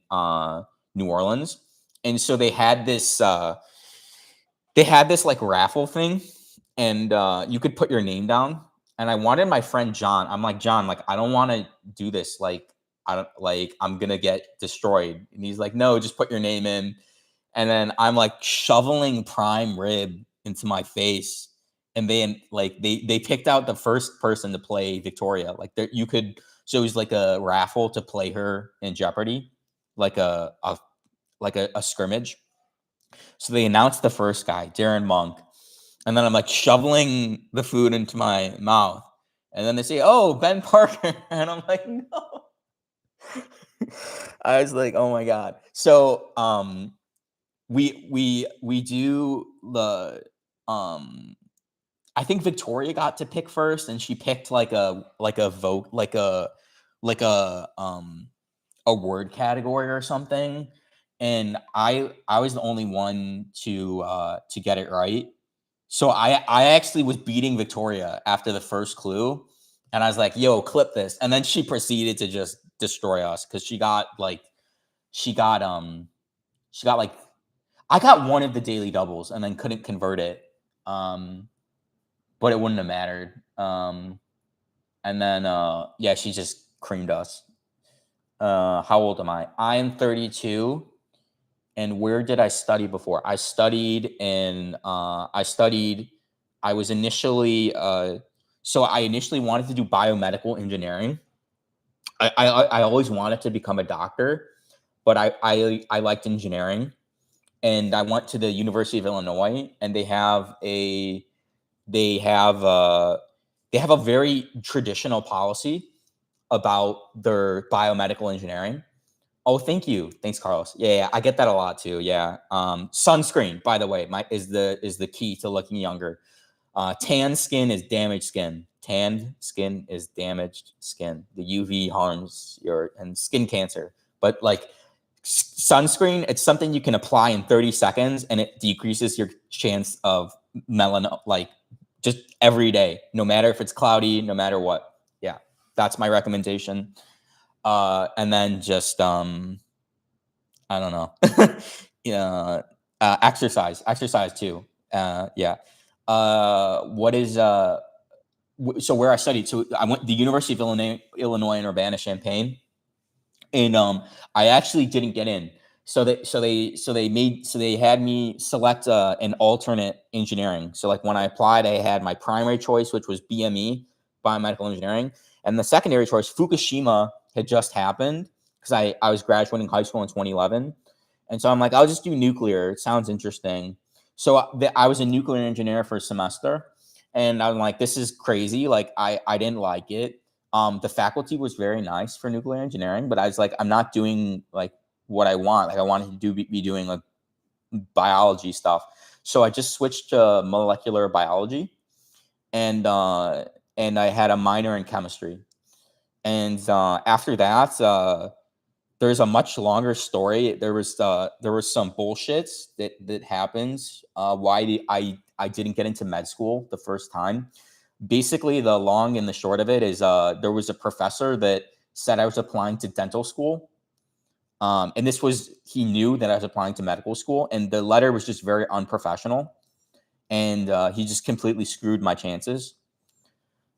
New Orleans. And so they had this like raffle thing, and you could put your name down. And I wanted my friend John. I'm like, John, like, I don't want to do this. Like, I don't, like, I'm gonna get destroyed. And he's like, no, just put your name in. And then I'm like shoveling prime rib into my face. And then like they picked out the first person to play Victoria. Like, there you could, so it was like a raffle to play her in Jeopardy, like a scrimmage. So they announced the first guy, Darren Monk. And then I'm like shoveling the food into my mouth. And then they say, "Oh, Ben Parker." And I'm like, no. I was like, oh my God. So we do the I think Victoria got to pick first, and she picked like a vote, like a word category or something. And I was the only one to get it right. So I actually was beating Victoria after the first clue, and I was like, "Yo, clip this." And then she proceeded to just destroy us because she got she got like, I got one of the daily doubles and then couldn't convert it. Um but it wouldn't have mattered. And then yeah, she just creamed us. How old am I? I'm 32. And where did I study before? I was initially so I initially wanted to do biomedical engineering. I always wanted to become a doctor, but I liked engineering. And I went to the University of Illinois, and they have uh they have a very traditional policy about their biomedical engineering. Oh, thank you. Thanks, Carlos. Yeah, I get that a lot too. Yeah. Sunscreen, by the way, is the key to looking younger. Tan skin is damaged skin. Tanned skin is damaged skin. The UV harms your and skin cancer. But like sunscreen, it's something you can apply in 30 seconds, and it decreases your chance of melan, like, just every day, no matter if it's cloudy, no matter what. Yeah, that's my recommendation. And then just I don't know. Yeah, exercise too. Yeah. What is so where I studied? So I went the University of Illinois in Urbana Champaign, and I actually didn't get in. So they had me select an alternate engineering. So like when I applied, I had my primary choice, which was BME, biomedical engineering, and the secondary choice, Fukushima, had just happened because I was graduating high school in 2011, and so I'm like, I'll just do nuclear. It sounds interesting. So I was a nuclear engineer for a semester, and I'm like, this is crazy. Like, I didn't like it. The faculty was very nice for nuclear engineering, but I was like, I'm not doing like what I want. Like, I wanted to be doing like biology stuff. So I just switched to molecular biology, and I had a minor in chemistry. And after that, there's a much longer story. There was some bullshits that happens. I didn't get into med school the first time. Basically, the long and the short of it is there was a professor that said I was applying to dental school. And this was, he knew that I was applying to medical school, and the letter was just very unprofessional. And he just completely screwed my chances.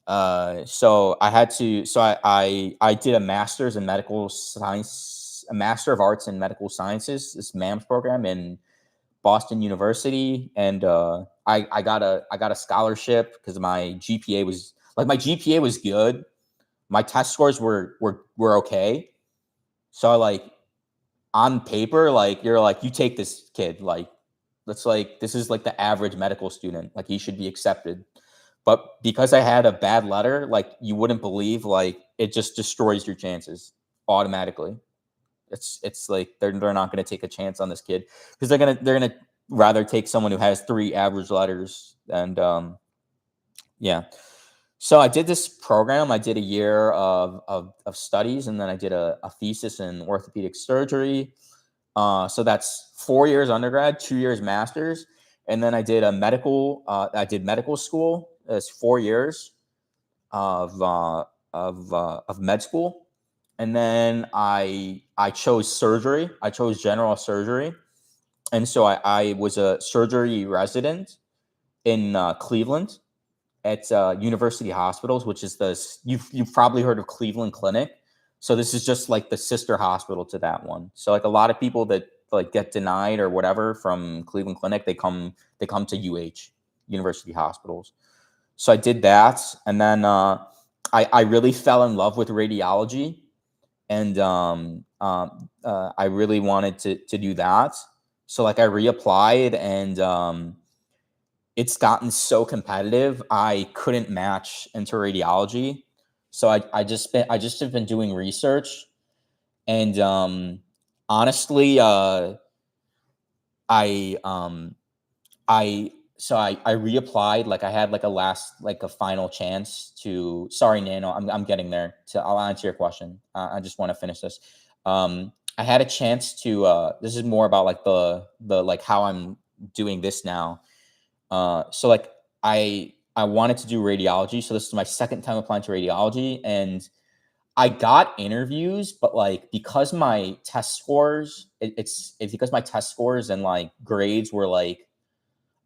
So I had to, so I did a master's in medical science, a master of arts in medical sciences, this MAMS program in Boston University. And I got a scholarship because my GPA was good. My test scores were okay. So on paper, you're like, you take this kid, this is like the average medical student, like he should be accepted. But because I had a bad letter, you wouldn't believe, it just destroys your chances automatically. It's like they're not going to take a chance on this kid because they're gonna rather take someone who has 3 average letters. And yeah. So I did this program. I did a year of studies, and then I did a thesis in orthopedic surgery. So that's 4 years undergrad, 2 years master's, and then I did I did medical school. It's 4 years of med school, and then I chose surgery. I chose general surgery, and so I was a surgery resident in Cleveland at University Hospitals, which is you've probably heard of Cleveland Clinic. So this is just like the sister hospital to that one. So like a lot of people that get denied or whatever from Cleveland Clinic, they come to University Hospitals. So I did that, and then I really fell in love with radiology, and I really wanted to do that. So I reapplied, and it's gotten so competitive, I couldn't match into radiology. So I just have been doing research, and honestly, I reapplied. I had a final chance to. Sorry, Nano, I'm getting there. I'll answer your question. I just want to finish this. I had a chance to. This is more about the how I'm doing this now. So I wanted to do radiology. So this is my second time applying to radiology, and I got interviews, but because my test scores, it's because my test scores and grades were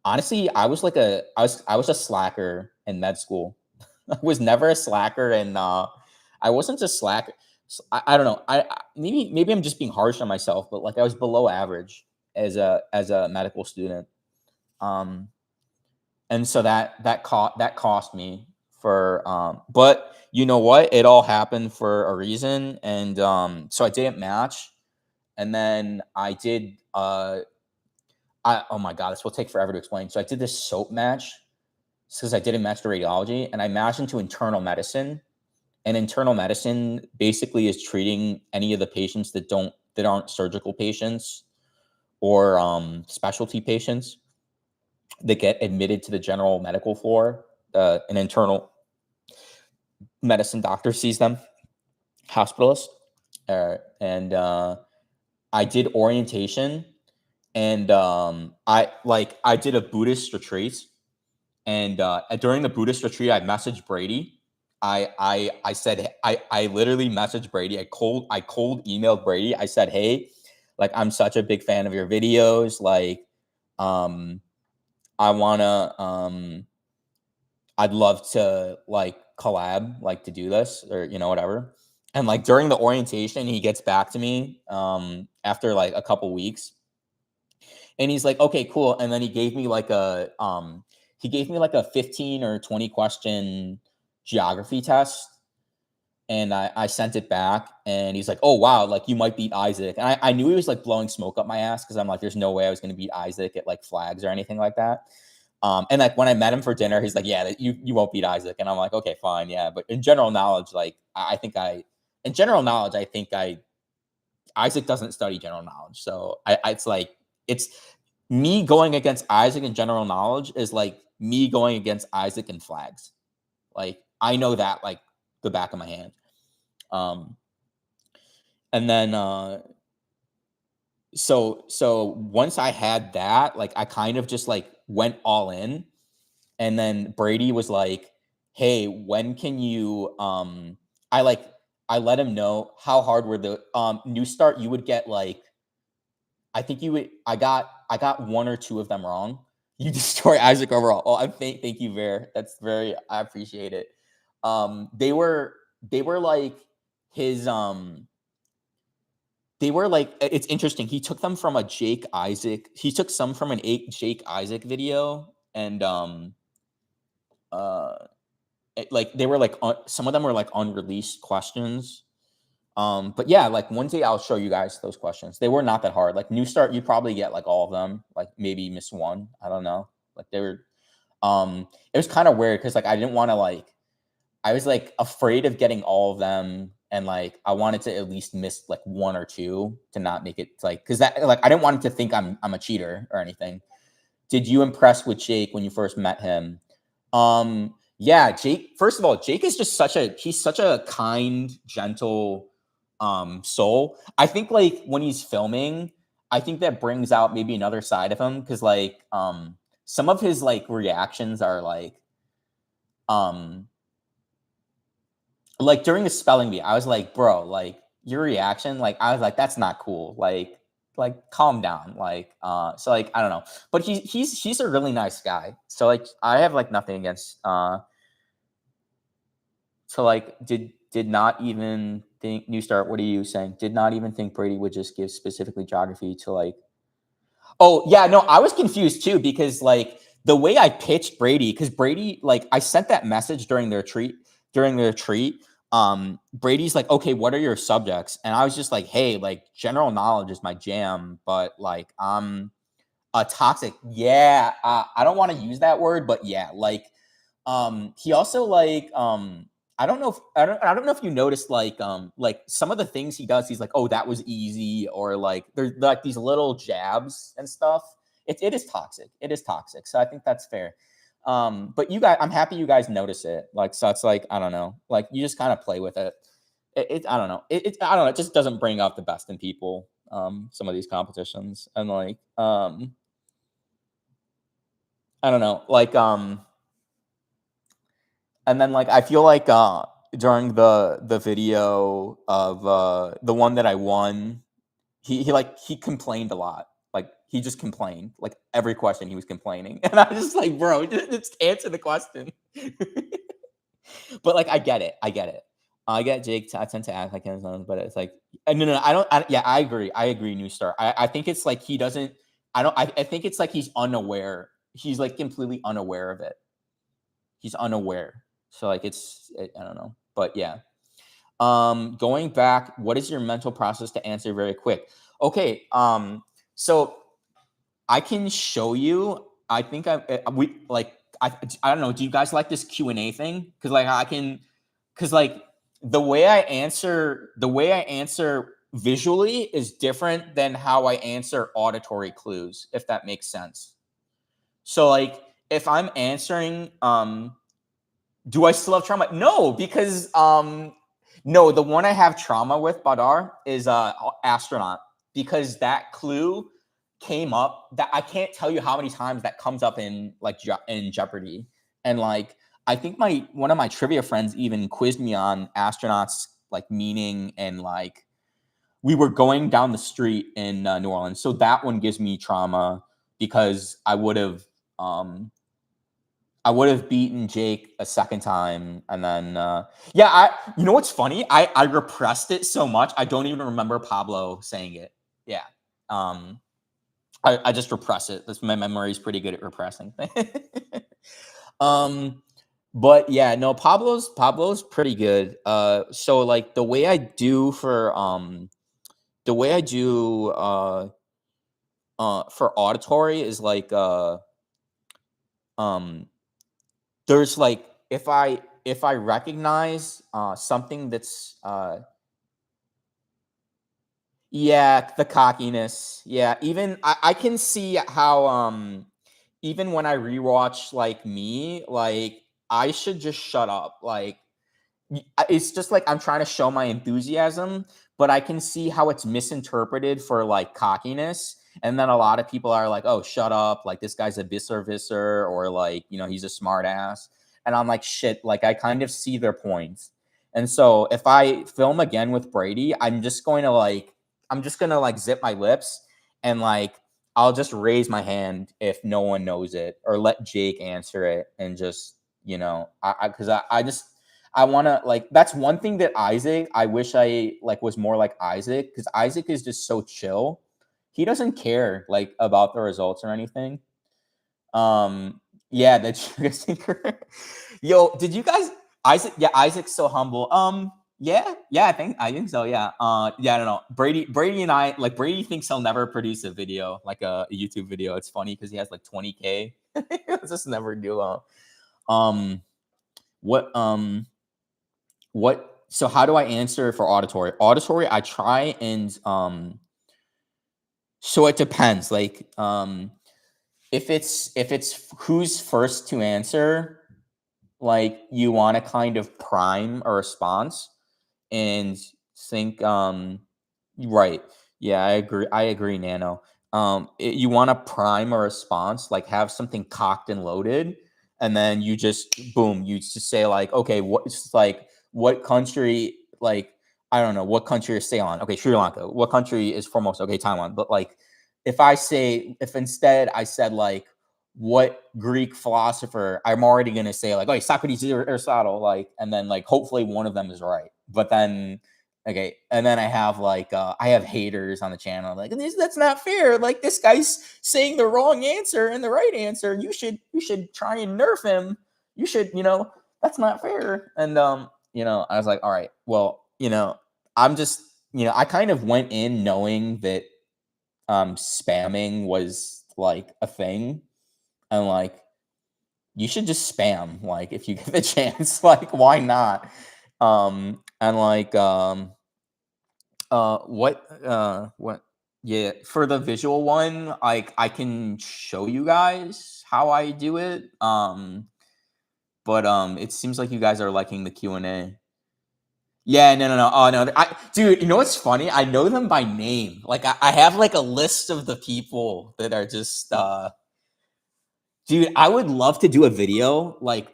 honestly, I was a slacker in med school. I was never a slacker, and I wasn't a slacker. So I don't know. Maybe I'm just being harsh on myself, but I was below average as a medical student. And so that cost me for but you know what, it all happened for a reason. And so I didn't match, and then I did oh my god, this will take forever to explain. So I did this soap match because I didn't match to radiology, and I matched into internal medicine. And internal medicine basically is treating any of the patients that aren't surgical patients or specialty patients that get admitted to the general medical floor. An internal medicine doctor sees them, hospitalist. And I did orientation, and I did a Buddhist retreat. And during the Buddhist retreat, I messaged Brady. I said, I literally messaged Brady. I cold emailed Brady. I said, hey, I'm such a big fan of your videos. I wanna I'd love to collab, to do this, or whatever. And during the orientation, he gets back to me after a couple weeks, and he's like, okay, cool. And then he gave me a 15 or 20 question geography test, and I sent it back, and he's like, oh wow, you might beat Isaac. And I knew he was blowing smoke up my ass, because I'm like, there's no way I was going to beat Isaac at flags or anything like that. And when I met him for dinner, he's like, yeah, you won't beat Isaac. And I'm like, okay, fine. Yeah. But in general knowledge, Isaac doesn't study general knowledge. So it's me going against Isaac in general knowledge is me going against Isaac in flags. I know that the back of my hand. And then so once I had that, like I kind of just like went all in. And then Brady was like, "Hey, when can you I like I let him know how hard were the new start you would get like I think you would I got one or two of them wrong. You destroy Isaac overall. Oh, thank you, Ver. That's very I appreciate it. They were like his they were like it's interesting. He took them from a Jake Isaac. He took some from an Jake Isaac video and uh like they were like some of them were like unreleased questions. But yeah, like one day I'll show you guys those questions. They were not that hard. Like new start, you probably get like all of them. Like maybe miss one. I don't know. Like they were. It was kind of weird because like I didn't want to like. I was like afraid of getting all of them, and like I wanted to at least miss like one or two to not make it like because that like I didn't want him to think I'm a cheater or anything. Did you impress with Jake when you first met him? Yeah, Jake, first of all, Jake is just he's such a kind, gentle soul. I think like when he's filming, I think that brings out maybe another side of him cuz some of his like reactions are um like during the spelling bee, I was like, "Bro, like your reaction, like I was like that's not cool. Like calm down." So like I don't know. But he's a really nice guy. So like I have like nothing against so like did not even think new start. What are you saying? Did not even think Brady would just give specifically geography to like. Oh yeah, no, I was confused too because like the way I pitched Brady, because Brady like I sent that message during their treat Brady's like, okay, what are your subjects? And I was just like, hey, like general knowledge is my jam, but like toxic. Yeah, I don't want to use that word, but yeah, like he also like I don't know if you noticed like some of the things he does, he's like, oh, that was easy, or like there's like these little jabs and stuff. It is toxic. It is toxic. So I think that's fair. But you guys, I'm happy you guys notice it. Like, so it's like, I don't know, like you just kind of play with it. I don't know. I don't know. It just doesn't bring out the best in people. Some of these competitions and like, I don't know, like, and then like I feel like during the video of the one that I won, he complained a lot. Like he just complained. Like every question he was complaining. And I was just like, bro, just answer the question. But like I get it. I get it. I get Jake. I tend to act like him, but it's like no. I don't. Yeah, I agree. I agree. New start. I think it's like he doesn't. I don't. I think it's like he's unaware. He's like completely unaware of it. He's unaware. So like I don't know. But yeah. Going back, what is your mental process to answer very quick? Okay. So I can show you. I think we like I don't know. Do you guys like this Q&A thing? Because like I can, because like the way I answer visually is different than how I answer auditory clues. If that makes sense. So like if I'm answering, do I still have trauma? No, because no, the one I have trauma with Badar is astronaut because that clue came up that I can't tell you how many times that comes up in like in Jeopardy. And like I think my one of my trivia friends even quizzed me on astronauts like meaning, and like we were going down the street in New Orleans. So that one gives me trauma because I would have beaten Jake a second time, and then yeah, you know what's funny? I repressed it so much I don't even remember Pablo saying it. Yeah, I just repress it. My memory is pretty good at repressing. um, but yeah, no, Pablo's pretty good. So like the way I do for auditory is like um there's like if I recognize something that's yeah, the cockiness. Yeah, even I can see how even when I rewatch like me, like I should just shut up. Like it's just like I'm trying to show my enthusiasm, but I can see how it's misinterpreted for like cockiness. And then a lot of people are like, "Oh, shut up! Like this guy's a visser, or like he's a smart ass." And I'm like, "Shit!" Like I kind of see their points. And so if I film again with Brady, I'm just gonna like zip my lips and like I'll just raise my hand if no one knows it, or let Jake answer it, and just because I just I want to like that's one thing that Isaac I wish I like was more like Isaac, because Isaac is just so chill. He doesn't care like about the results or anything. Yeah, that sugar sinker. Yo, did you guys Isaac? Yeah, Isaac's so humble. Yeah, I think so. Yeah. Yeah, I don't know. Brady and I like Brady thinks he'll never produce a video, like a YouTube video. It's funny because he has like 20K. He'll just never do a what what so how do I answer for auditory? Auditory, I try and so it depends. Like if it's who's first to answer, like you want to kind of prime a response and think right. Yeah, I agree, Nano. You want to prime a response, like have something cocked and loaded, and then you just boom, you just say like, okay, what country, like I don't know what country is Ceylon. Okay, Sri Lanka. What country is foremost? Okay, Taiwan. But like if instead I said like what Greek philosopher, I'm already gonna say like, oh, Socrates or Aristotle, like, and then like hopefully one of them is right. But then okay, and then I have haters on the channel like that's not fair. Like this guy's saying the wrong answer and the right answer. You should try and nerf him. You should, that's not fair. And I was like, all right, well, I'm just, I kind of went in knowing that spamming was like a thing, and like you should just spam like if you get the chance. Like why not? And like what yeah, for the visual one, like I can show you guys how I do it. But it seems like you guys are liking the Q&A. Yeah, no. Oh no, dude, you know what's funny? I know them by name. Like I have like a list of the people that are just dude, I would love to do a video. Like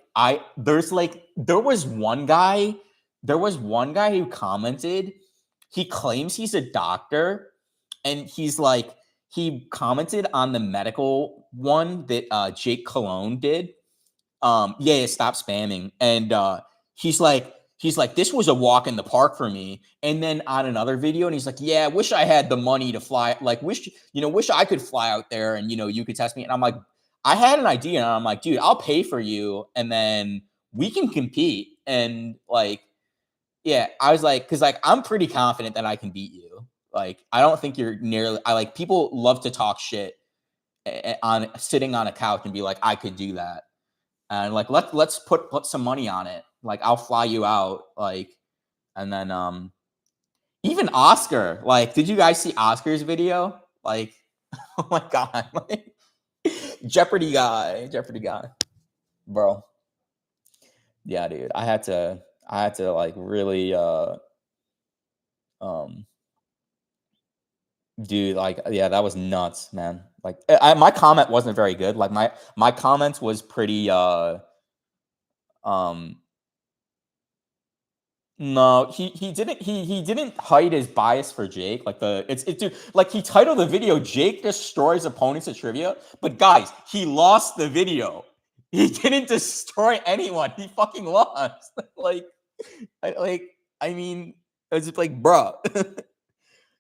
there was one guy who commented. He claims he's a doctor, and he commented on the medical one that Jake Cologne did. Yeah, stop spamming. And he's like, this was a walk in the park for me. And then on another video, and he's like, yeah, wish I had the money to fly, like wish I could fly out there and you could test me. And I'm like, I had an idea, and I'm like, dude, I'll pay for you, and then we can compete. And like, yeah, I was like, because like I'm pretty confident that I can beat you. Like, I don't think you're nearly. I like people love to talk shit on sitting on a couch and be like, I could do that, and like let's put some money on it. Like I'll fly you out. Like, and then even Oscar. Like, did you guys see Oscar's video? Like, oh my god, like Jeopardy guy, bro. Yeah, dude. I had to like really um dude, like yeah, that was nuts, man. Like my comment wasn't very good. Like my comments was pretty um no, he didn't hide his bias for Jake. Like dude, like he titled the video "Jake destroys opponents at trivia," but guys, he lost the video. He didn't destroy anyone. He fucking lost. like, I mean, it's just like, bruh.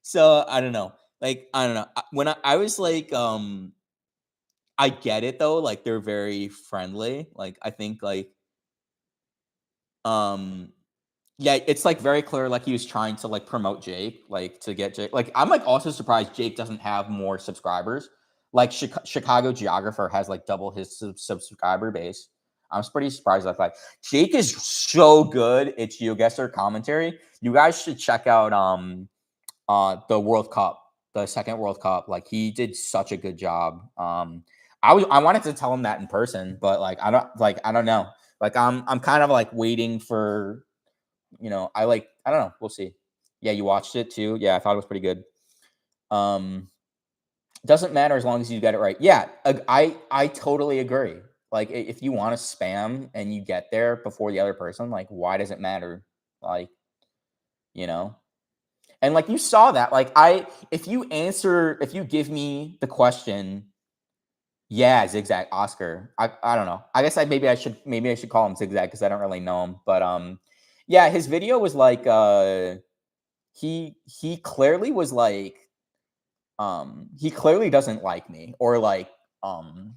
So I don't know. Like I don't know. When I was like, I get it though. Like they're very friendly. Like I think like um yeah, it's like very clear like he was trying to like promote Jake, like to get Jake. Like I'm like also surprised Jake doesn't have more subscribers. Like Chicago Geographer has like double his subscriber base. I'm pretty surprised. Like Jake is so good at GeoGuessr commentary. You guys should check out the World Cup, the second World Cup. Like he did such a good job. I wanted to tell him that in person, but like I don't know. Like I'm kind of like waiting for I I don't know. We'll see. Yeah, you watched it too. Yeah, I thought it was pretty good. Um, doesn't matter as long as you get it right. Yeah, I totally agree. Like if you want to spam and you get there before the other person, like why does it matter? Like, you know? And like you saw that, like if you give me the question, yeah, Zigzag Oscar. I don't know. I guess maybe I should call him Zigzag because I don't really know him. But yeah, his video was like he clearly was like he clearly doesn't like me, or like um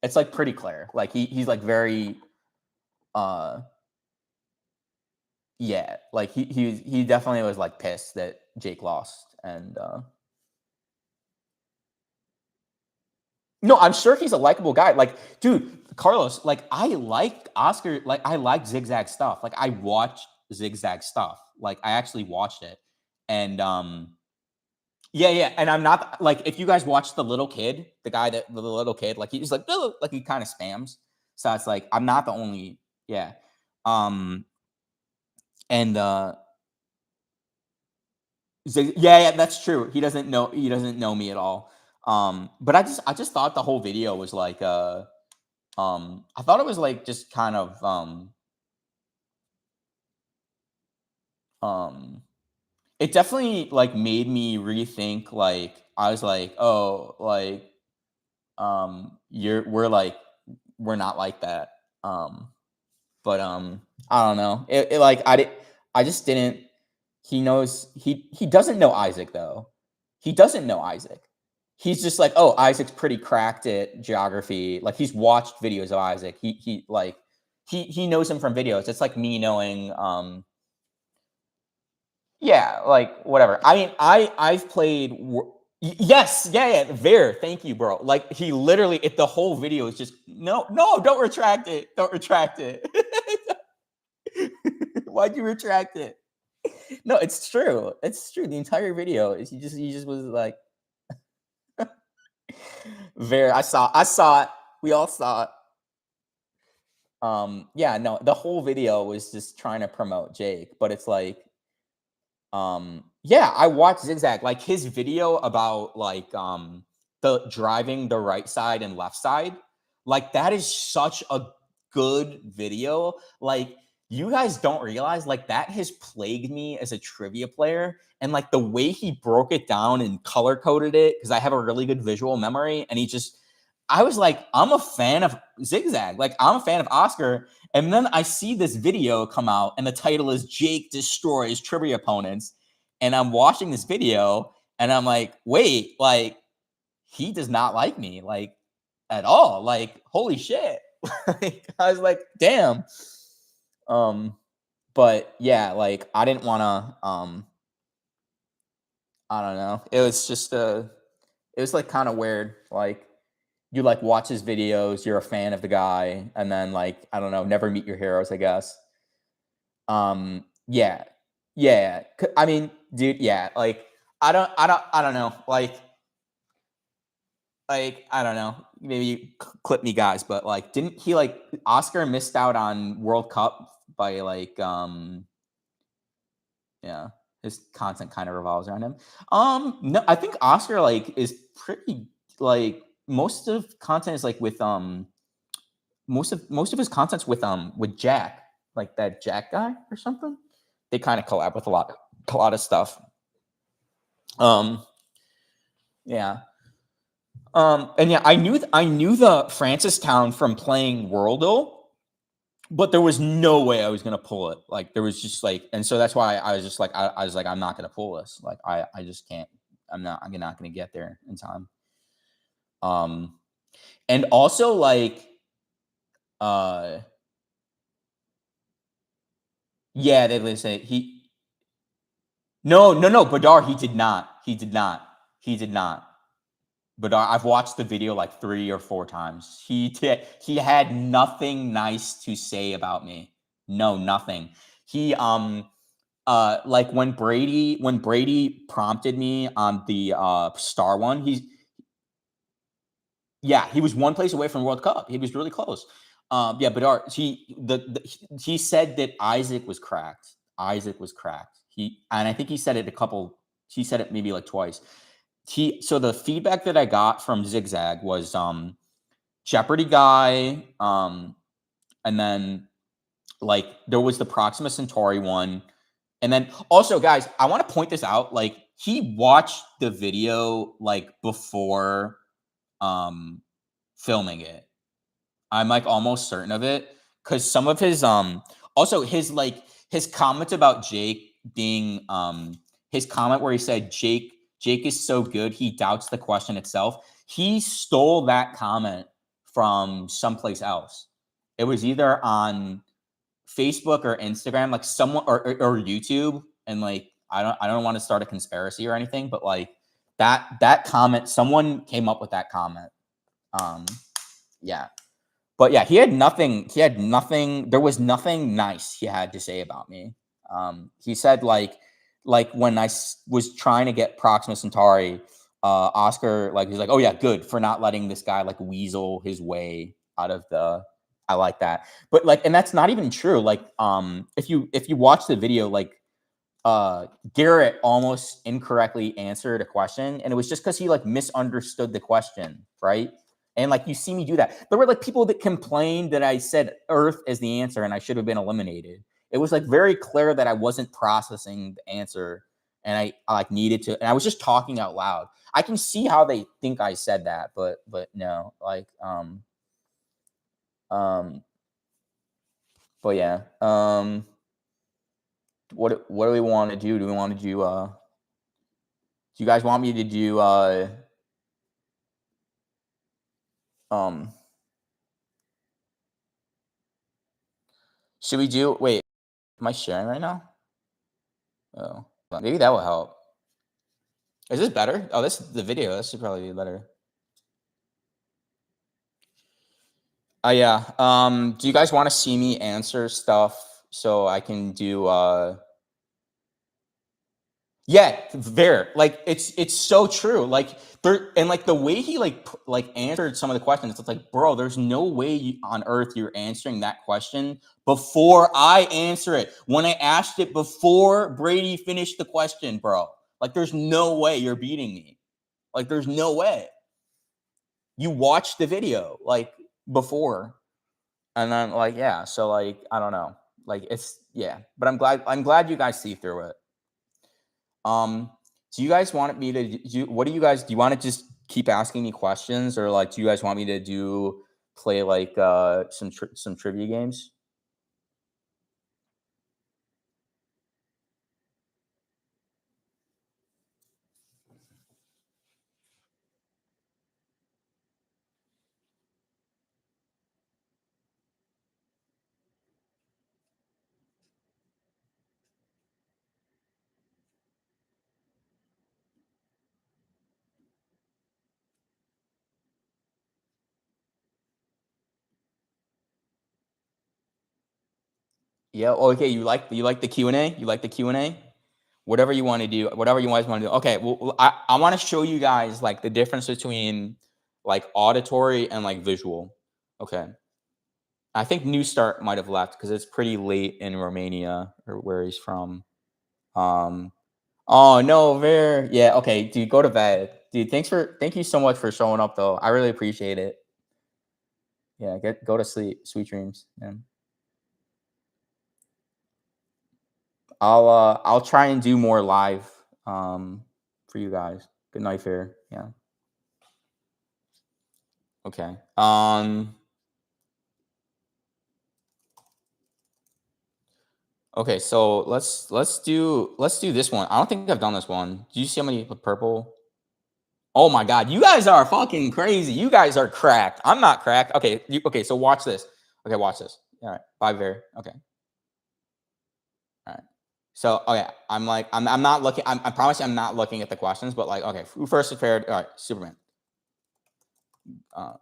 it's like pretty clear. Like he's like very uh yeah, like he definitely was like pissed that Jake lost. And no, I'm sure he's a likable guy. Like, dude, Carlos, like I like Oscar, like I like Zigzag stuff. Like I watched Zigzag stuff. Like I actually watched it. And yeah, yeah. And I'm not like if you guys watch the little kid, the little kid, like he's like, "Ugh," like he kind of spams. So it's like I'm not the only, yeah. Um and yeah, yeah, that's true. He doesn't know me at all. But I just thought the whole video was like I thought it was like just kind of um it definitely like made me rethink. Like I was like, oh, like we're not like that. But I don't know. It like I just didn't. He doesn't know Isaac though. He doesn't know Isaac. He's just like, oh, Isaac's pretty cracked at geography. Like he's watched videos of Isaac. He knows him from videos. It's like me knowing yeah, like whatever. I mean, I've played yes, yeah, yeah, Ver, thank you, bro. Like he literally the whole video is just no, no, don't retract it. Don't retract it. Why'd you retract it? No, it's true. It's true. The entire video is he just was like Ver. I saw it. We all saw it. Yeah, no, the whole video was just trying to promote Jake, but it's like yeah, I watched Zigzag. Like his video about like the driving the right side and left side. Like that is such a good video. Like you guys don't realize like that has plagued me as a trivia player, and like the way he broke it down and color coded it, because I have a really good visual memory, and I was like, I'm a fan of Zigzag. Like I'm a fan of Oscar. And then I see this video come out, and the title is Jake Destroys Trivia Opponents. And I'm watching this video, and I'm like, wait, like, he does not like me, like, at all. Like, holy shit. Like, I was like, damn. Um, but yeah, like, I didn't want to, I don't know. It was just, it was like kind of weird. Like, you like watch his videos, you're a fan of the guy, and then like I don't know, never meet your heroes, I guess. Yeah, yeah. I mean, dude, yeah. Like I don't know. Like I don't know. Maybe you clip me, guys, but like, didn't he like Oscar missed out on World Cup by like yeah. His content kind of revolves around him. No, I think Oscar like is pretty like most of content is like with most of his content's with Jack, like that Jack guy or something. They kind of collab with a lot of stuff. Um, yeah. And yeah, I knew the Francistown from playing Worldle, but there was no way I was gonna pull it. Like there was just like, and so that's why I was just like, I was like, I'm not gonna pull this. Like I just can't. I'm not gonna get there in time. Um, and also like, uh, yeah, they say no, no, no, Badar, he did not. He did not. He did not. Badar, I've watched the video like 3 or 4 times. He had nothing nice to say about me. No, nothing. He like when Brady prompted me on the star one, he was one place away from World Cup. He was really close. Yeah, but he said that Isaac was cracked. Isaac was cracked. And I think he said it a couple. He said it maybe like twice. So the feedback that I got from Zigzag was Jeopardy guy, and then like there was the Proxima Centauri one, and then also guys, I want to point this out. Like he watched the video like before filming it. I'm like almost certain of it because some of his also his comment about Jake being his comment where he said Jake is so good he doubts the question itself. He stole that comment from someplace else. It was either on Facebook or Instagram, like someone or YouTube, and like I don't want to start a conspiracy or anything, but like that comment, someone came up with that comment. Yeah. But yeah, he had nothing. There was nothing nice he had to say about me. He said like when I was trying to get Proxima Centauri, Oscar he's like, oh yeah, good for not letting this guy like weasel his way out of the. I like that, but like, and that's not even true. Like, if you watch the video, like, Garrett almost incorrectly answered a question, and it was just because he like misunderstood the question, right? And like you see me do that. There were like people that complained that I said Earth as the answer and I should have been eliminated. It was like very clear that I wasn't processing the answer and I like needed to. And I was just talking out loud. I can see how they think I said that, but no, like but yeah. What do we want to do? Do we want to do do you guys want me to do should we do wait, am I sharing right now? Oh, maybe that will help. Is this better? Oh, this is the video. This should probably be better. Yeah. Do you guys want to see me answer stuff so I can do yeah, there. Like it's so true. Like there and like the way he like answered some of the questions, it's like, bro, there's no way on earth you're answering that question before I answer it. When I asked it before Brady finished the question, bro. Like there's no way you're beating me. Like there's no way. You watched the video like before. And then like yeah, so like I don't know. Like it's yeah, but I'm glad you guys see through it. Do you guys want me to do? What do you guys do? You want to just keep asking me questions, or like, do you guys want me to play like some trivia games? Yeah. Okay. You like the Q&A? You like the Q&A? Whatever you want to do, whatever you guys want to do. Okay. Well, I want to show you guys like the difference between like auditory and like visual. Okay. I think New Start might have left because it's pretty late in Romania or where he's from. Oh no, Ver. Yeah, okay, dude, go to bed. Dude, thank you so much for showing up though. I really appreciate it. Yeah, go to sleep. Sweet dreams. Yeah. I'll try and do more live for you guys. Good night, Fair. Yeah. Okay. Okay, so let's do this one. I don't think I've done this one. Do you see how many purple? Oh my god, you guys are fucking crazy. You guys are cracked. I'm not cracked. Okay, okay, so watch this. Okay, watch this. All right. Bye, Ver. Okay. All right. So okay, I'm not looking. I promise you I'm not looking at the questions, but like okay, who first prepared? All right, Superman. Uh,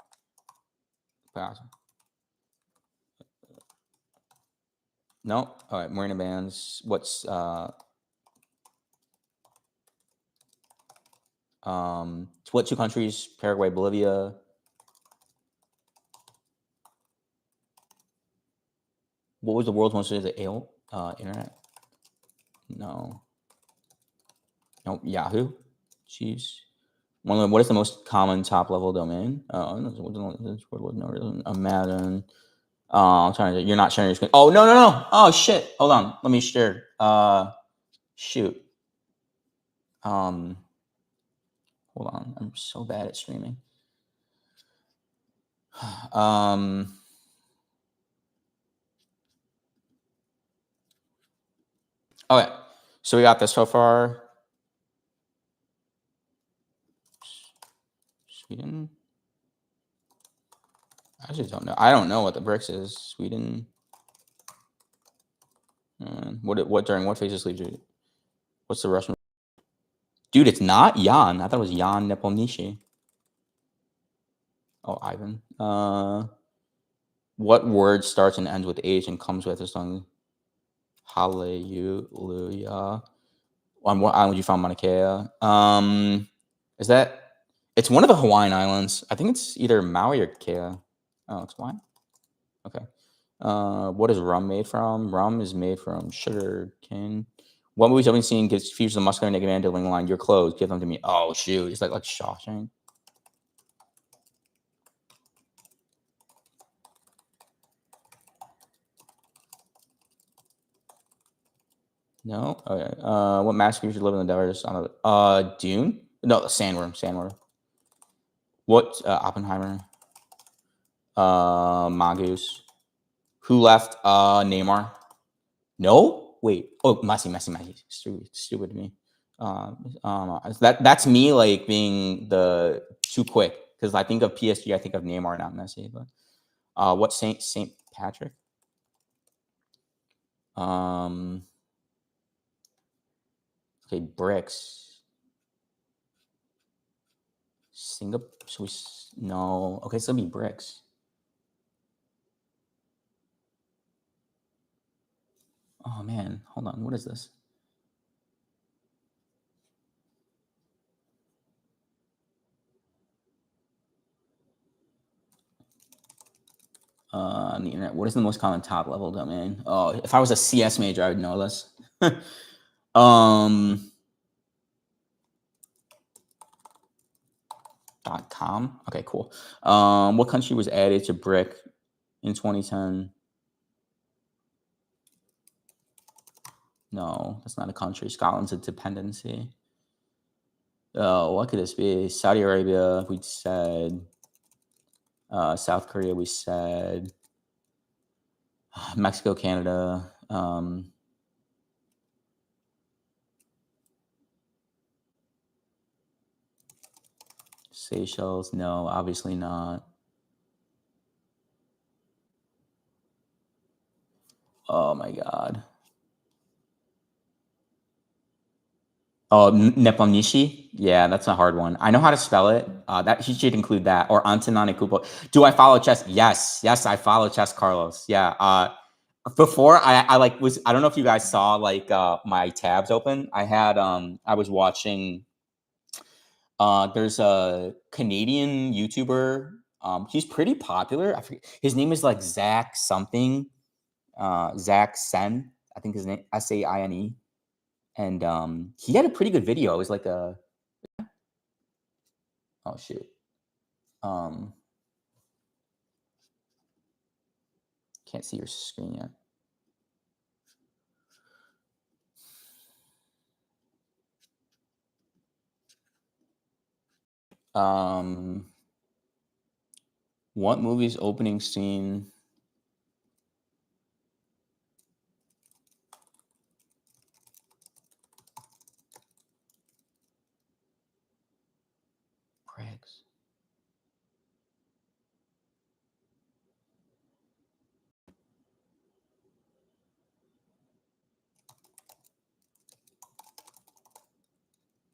no. All right, Marina Bands. What's what two countries? Paraguay, Bolivia. What was the world's most visited internet? No. Nope. Yahoo. Jeez. What is the most common top level domain? A Madden. I'm trying to. You're not sharing your screen. Oh no. Oh shit. Hold on. Let me share. Shoot. Hold on. I'm so bad at streaming. Okay. So we got this so far. Sweden. I just don't know. I don't know what the BRICS is. Sweden. What during what phase of sleep? What's the Russian? Dude, it's not Jan. I thought it was Jan Nepomniachtchi. Oh, Ivan. What word starts and ends with H and comes with a song? Hallelujah. On what island you found Mauna Kea? Is that? It's one of the Hawaiian islands. I think it's either Maui or Kea. Oh, it's Hawaiian. Okay. What is rum made from? Rum is made from sugar cane. What movies have we seen features a muscular naked man delivering the line, "Your clothes, give them to me." Oh shoot, it's like Shawshank. No. Okay. What mask creature live in the desert? Dune? No, Sandworm. What Oppenheimer? Mongoose. Who left? Neymar. No. Wait. Oh, Messi. Stupid to me. That's me like being the too quick because I think of PSG, I think of Neymar, not Messi. But what Saint Patrick? Okay, BRICS. Singapore. No. Okay, so it'll be BRICS. Oh man, hold on. What is this? On the internet. What is the most common top level domain? Oh, if I was a CS major, I would know this. .com. Okay, cool. What country was added to BRIC in 2010? No, that's not a country. Scotland's a dependency. Oh, what could this be? Saudi Arabia, we said. South Korea, we said. Mexico, Canada. Seychelles, no, obviously not. Oh my god. Oh, Nepomniachtchi? Yeah, that's a hard one. I know how to spell it. That he should include that. Or Antonani Kupo. Do I follow chess? Yes, I follow chess, Carlos. Yeah. Before I like was I don't know if you guys saw like my tabs open. I had I was watching. There's a Canadian YouTuber. He's pretty popular. I forget his name is like Zach something. Zach Sen. I think his name Saine. And he had a pretty good video. It was like a oh shoot. Can't see your screen yet. What movie's opening scene? Briggs.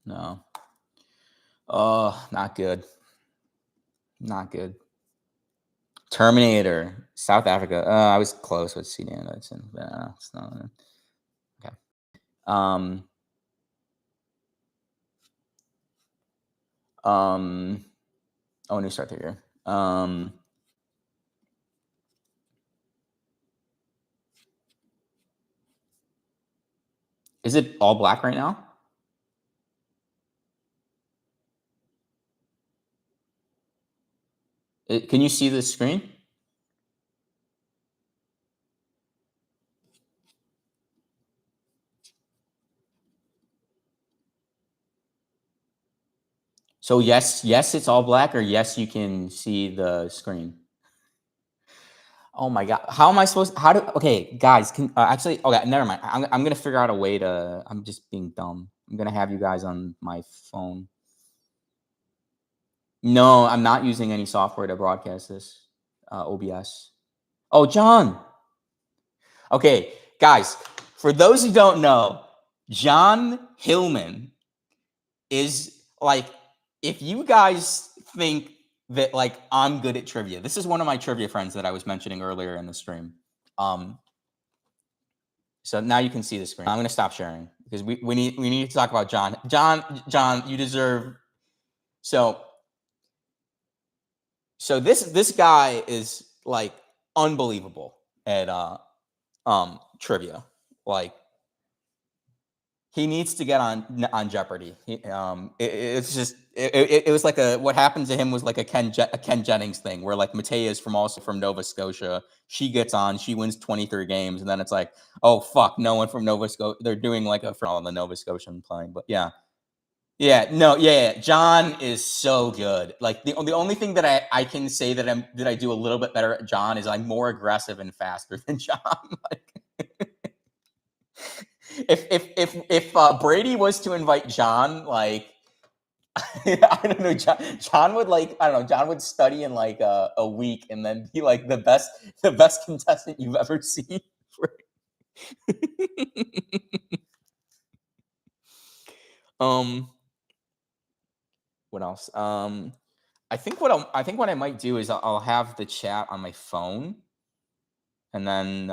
No. Oh, not good. Not good. Terminator, South Africa. I was close with Sudan. It's not. Okay. Oh, new start here. Is it all black right now? Can you see the screen? So yes, it's all black, or yes, you can see the screen. Oh my god, how am I supposed? How do? Okay, guys, can actually? Okay, never mind. I'm gonna figure out a way to. I'm just being dumb. I'm gonna have you guys on my phone. No, I'm not using any software to broadcast this. OBS. Oh, John. Okay, guys, for those who don't know, John Hillman is like, if you guys think that like I'm good at trivia, this is one of my trivia friends that I was mentioning earlier in the stream. So now you can see the screen. I'm gonna stop sharing because we need to talk about John. John, you deserve. So this guy is like unbelievable at trivia. Like, he needs to get on Jeopardy. It's just it was like what happened to him was like a Ken Jennings thing, where like Matea is from Nova Scotia. She gets on, she wins 23 games, and then it's like, oh fuck, no one from Nova Scotia. They're doing like for all the Nova Scotian playing, but yeah. John is so good. Like the only thing that I can say that I do a little bit better at John is I'm more aggressive and faster than John. Like, if Brady was to invite John, like I don't know, John would like, I don't know, John would study in like a week and then be like the best contestant you've ever seen. What else? I think what I might do is I'll have the chat on my phone, and then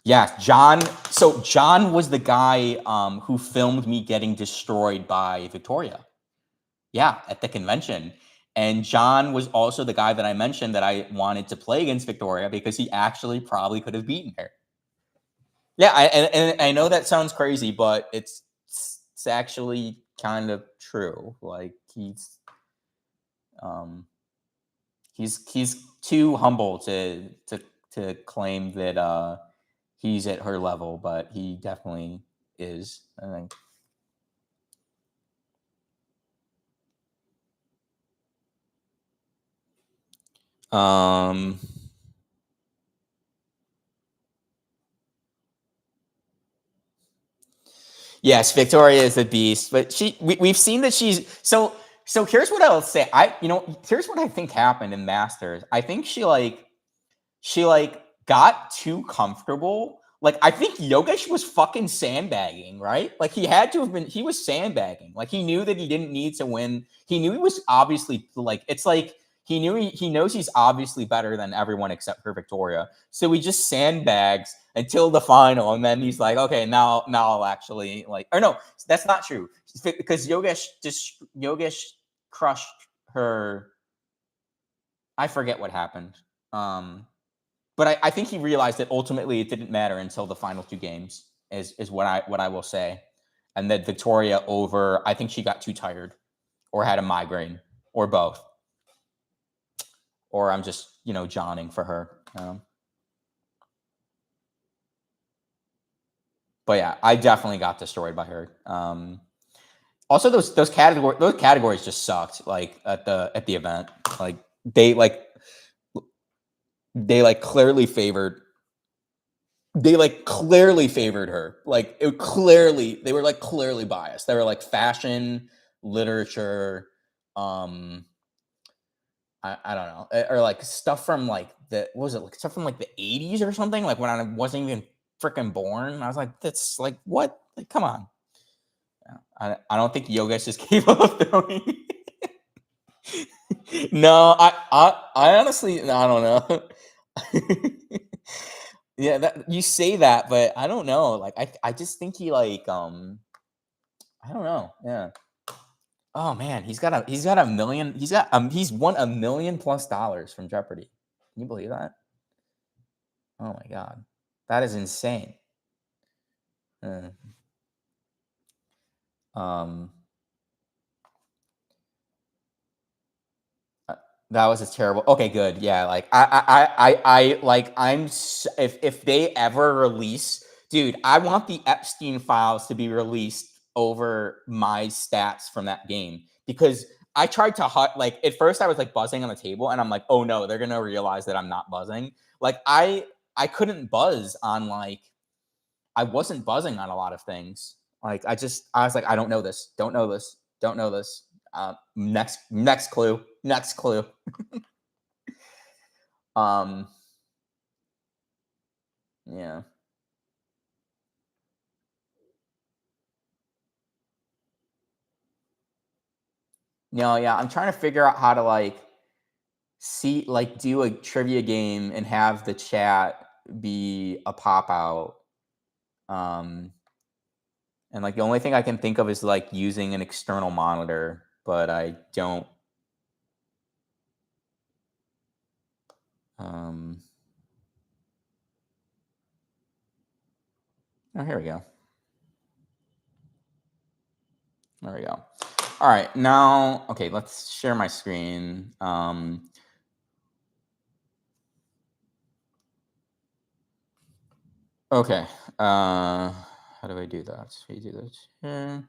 yeah, John. So John was the guy who filmed me getting destroyed by Victoria. Yeah, at the convention. And John was also the guy that I mentioned that I wanted to play against Victoria because he actually probably could have beaten her. Yeah, and I know that sounds crazy, but it's actually kind of true. Like he's too humble to claim that he's at her level, but he definitely is, I think. Yes, Victoria is a beast, but we've seen that she's so. Here's what I'll say. Here's what I think happened in Masters. I think she got too comfortable. Like, I think Yogesh was fucking sandbagging, right? Like, he had to have been. He was sandbagging. Like, he knew that he didn't need to win. He knew he was obviously like. It's like he knew he knows he's obviously better than everyone except for Victoria. So he just sandbags until the final, and then he's like, okay, now I'll actually like. Or no, that's not true, because Yogesh crushed her. I forget what happened. But I think he realized that ultimately it didn't matter until the final two games, is what I will say. And that Victoria I think she got too tired or had a migraine or both. Or I'm just, Johning for her. But yeah, I definitely got destroyed by her. Also, those categories just sucked. Like at the event, like they clearly favored. They clearly favored her. Like they were clearly biased. They were like fashion, literature, I don't know, or like stuff from like stuff from like the 80s or something. Like when I wasn't even freaking born. I was like, that's like what? Like, come on. I don't think Yogesh is capable of throwing. No, I honestly, I don't know. Yeah, that you say that, but I don't know. Like I just think he like I don't know. Yeah. Oh man, he's got a million. He's won $1 million+ from Jeopardy. Can you believe that? Oh my god. That is insane. Um, that was a terrible. Okay, good. Yeah, like like if they ever release, dude, I want the Epstein files to be released over my stats from that game because I tried to like at first I was like buzzing on the table and I'm like, oh no, they're gonna realize that I'm not buzzing. Like I couldn't buzz on like I wasn't buzzing on a lot of things. Like I was like, I don't know this, don't know this, don't know this. Next clue, next clue. Um, yeah. No, yeah, I'm trying to figure out how to like do a trivia game and have the chat be a pop out. Um, and like the only thing I can think of is like using an external monitor, but I don't. Um, oh, here we go. There we go. All right, now, okay, let's share my screen. Okay, how do I do that? So you do that here.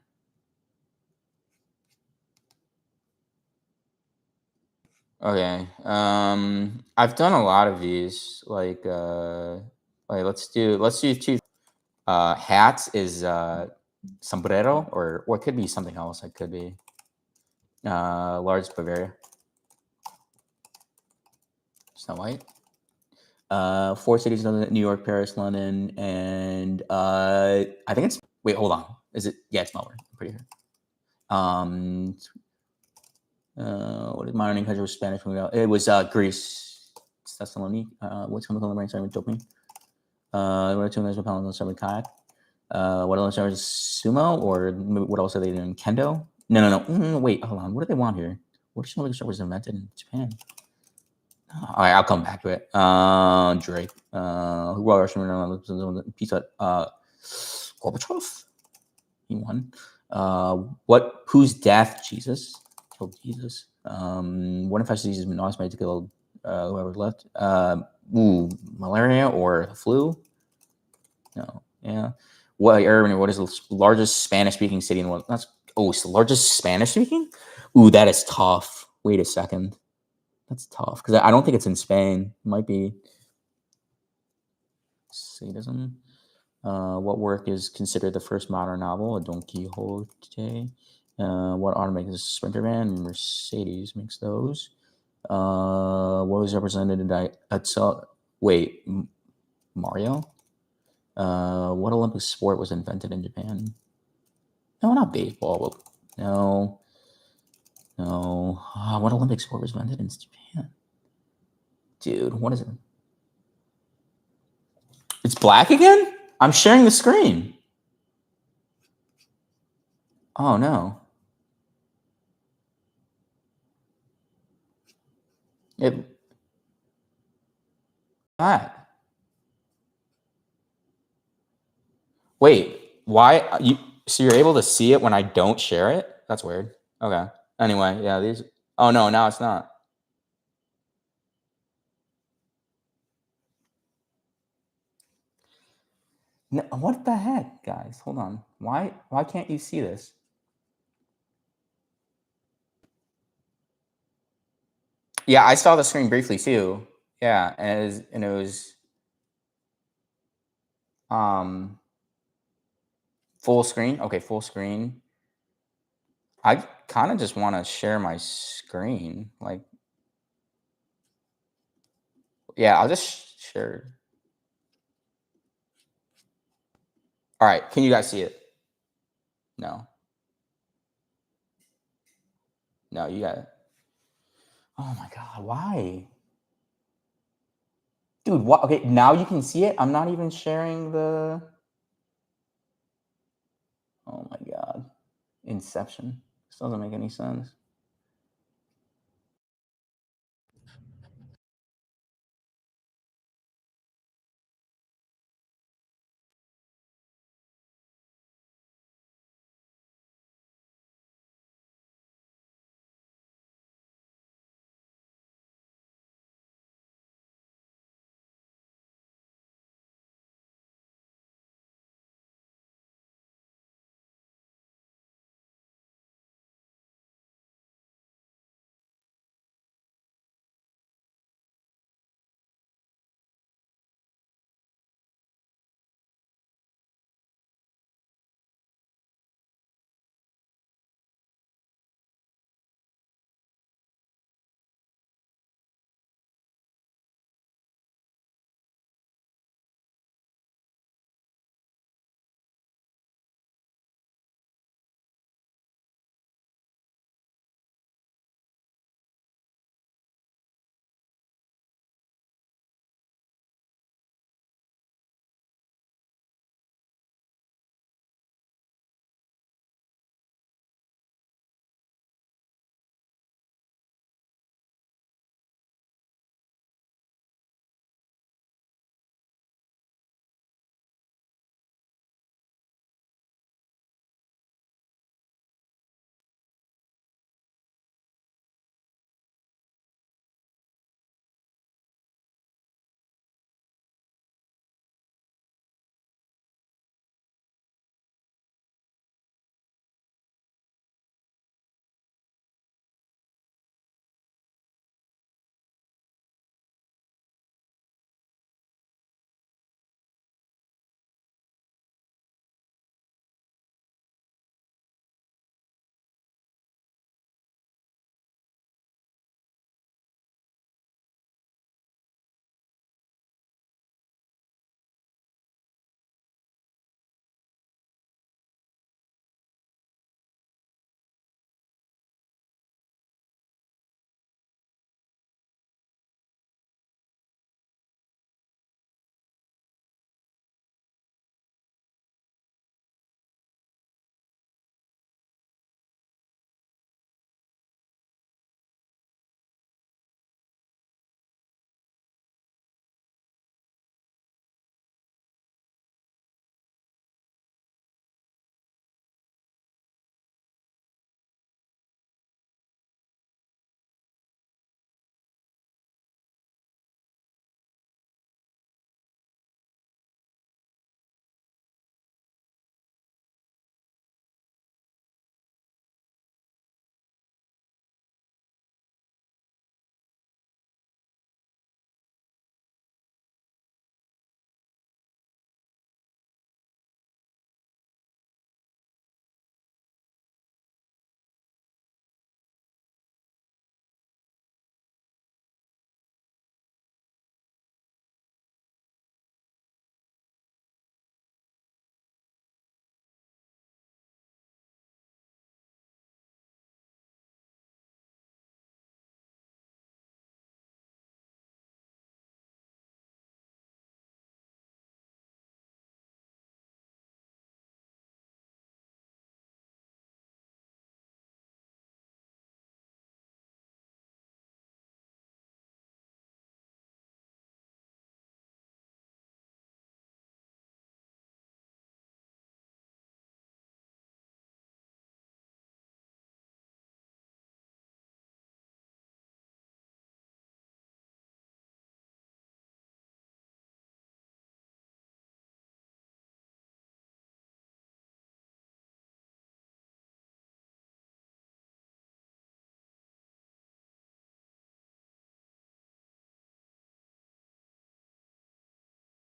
Okay, I've done a lot of these. Like let's do two. Hats is sombrero, or what could be something else. It could be large Bavaria. Snow White. Four cities: New York, Paris, London, and I think it's. Wait, hold on. Is it? Yeah, it's Melbourne. I'm pretty sure. What is my own country was Spanish? It was Greece. It's Thessaloniki. What's going on the brain? Starting with dopamine. What are two national panels starting with kayak? What else are sumo, or what else are they doing? Kendo? No. Wait, hold on. What do they want here? What if something was invented in Japan? All right, I'll come back to it. Drake. Who are Pizza? Gorbachev. He won. What? Whose death? Jesus killed Jesus. What infectious disease has been estimated to kill whoever left? Malaria or the flu? No. Yeah. What is the largest Spanish-speaking city in the world? It's the largest Spanish-speaking? Ooh, that is tough. Wait a second. That's tough because I don't think it's in Spain. It might be sadism. What work is considered the first modern novel? A Don Quixote. What automaker is a Sprinter van? Mercedes makes those. What was represented in Mario? What Olympic sport was invented in Japan? No, not baseball. No. What Olympic sport was invented in Japan? Dude, what is it? It's black again? I'm sharing the screen. Oh, no. That. Wait, why you? So you're able to see it when I don't share it? That's weird. Okay. Anyway, yeah, these. Oh no, now it's not. No, what the heck, guys? Hold on. Why can't you see this? Yeah, I saw the screen briefly too. Yeah, and it was um full screen. Okay, full screen. I kind of just want to share my screen. Like, yeah, I'll just share. All right, can you guys see it? No. No, you got it. Oh my god, why? Dude, what? Okay, now you can see it. I'm not even sharing the. Oh my god, Inception. This doesn't make any sense.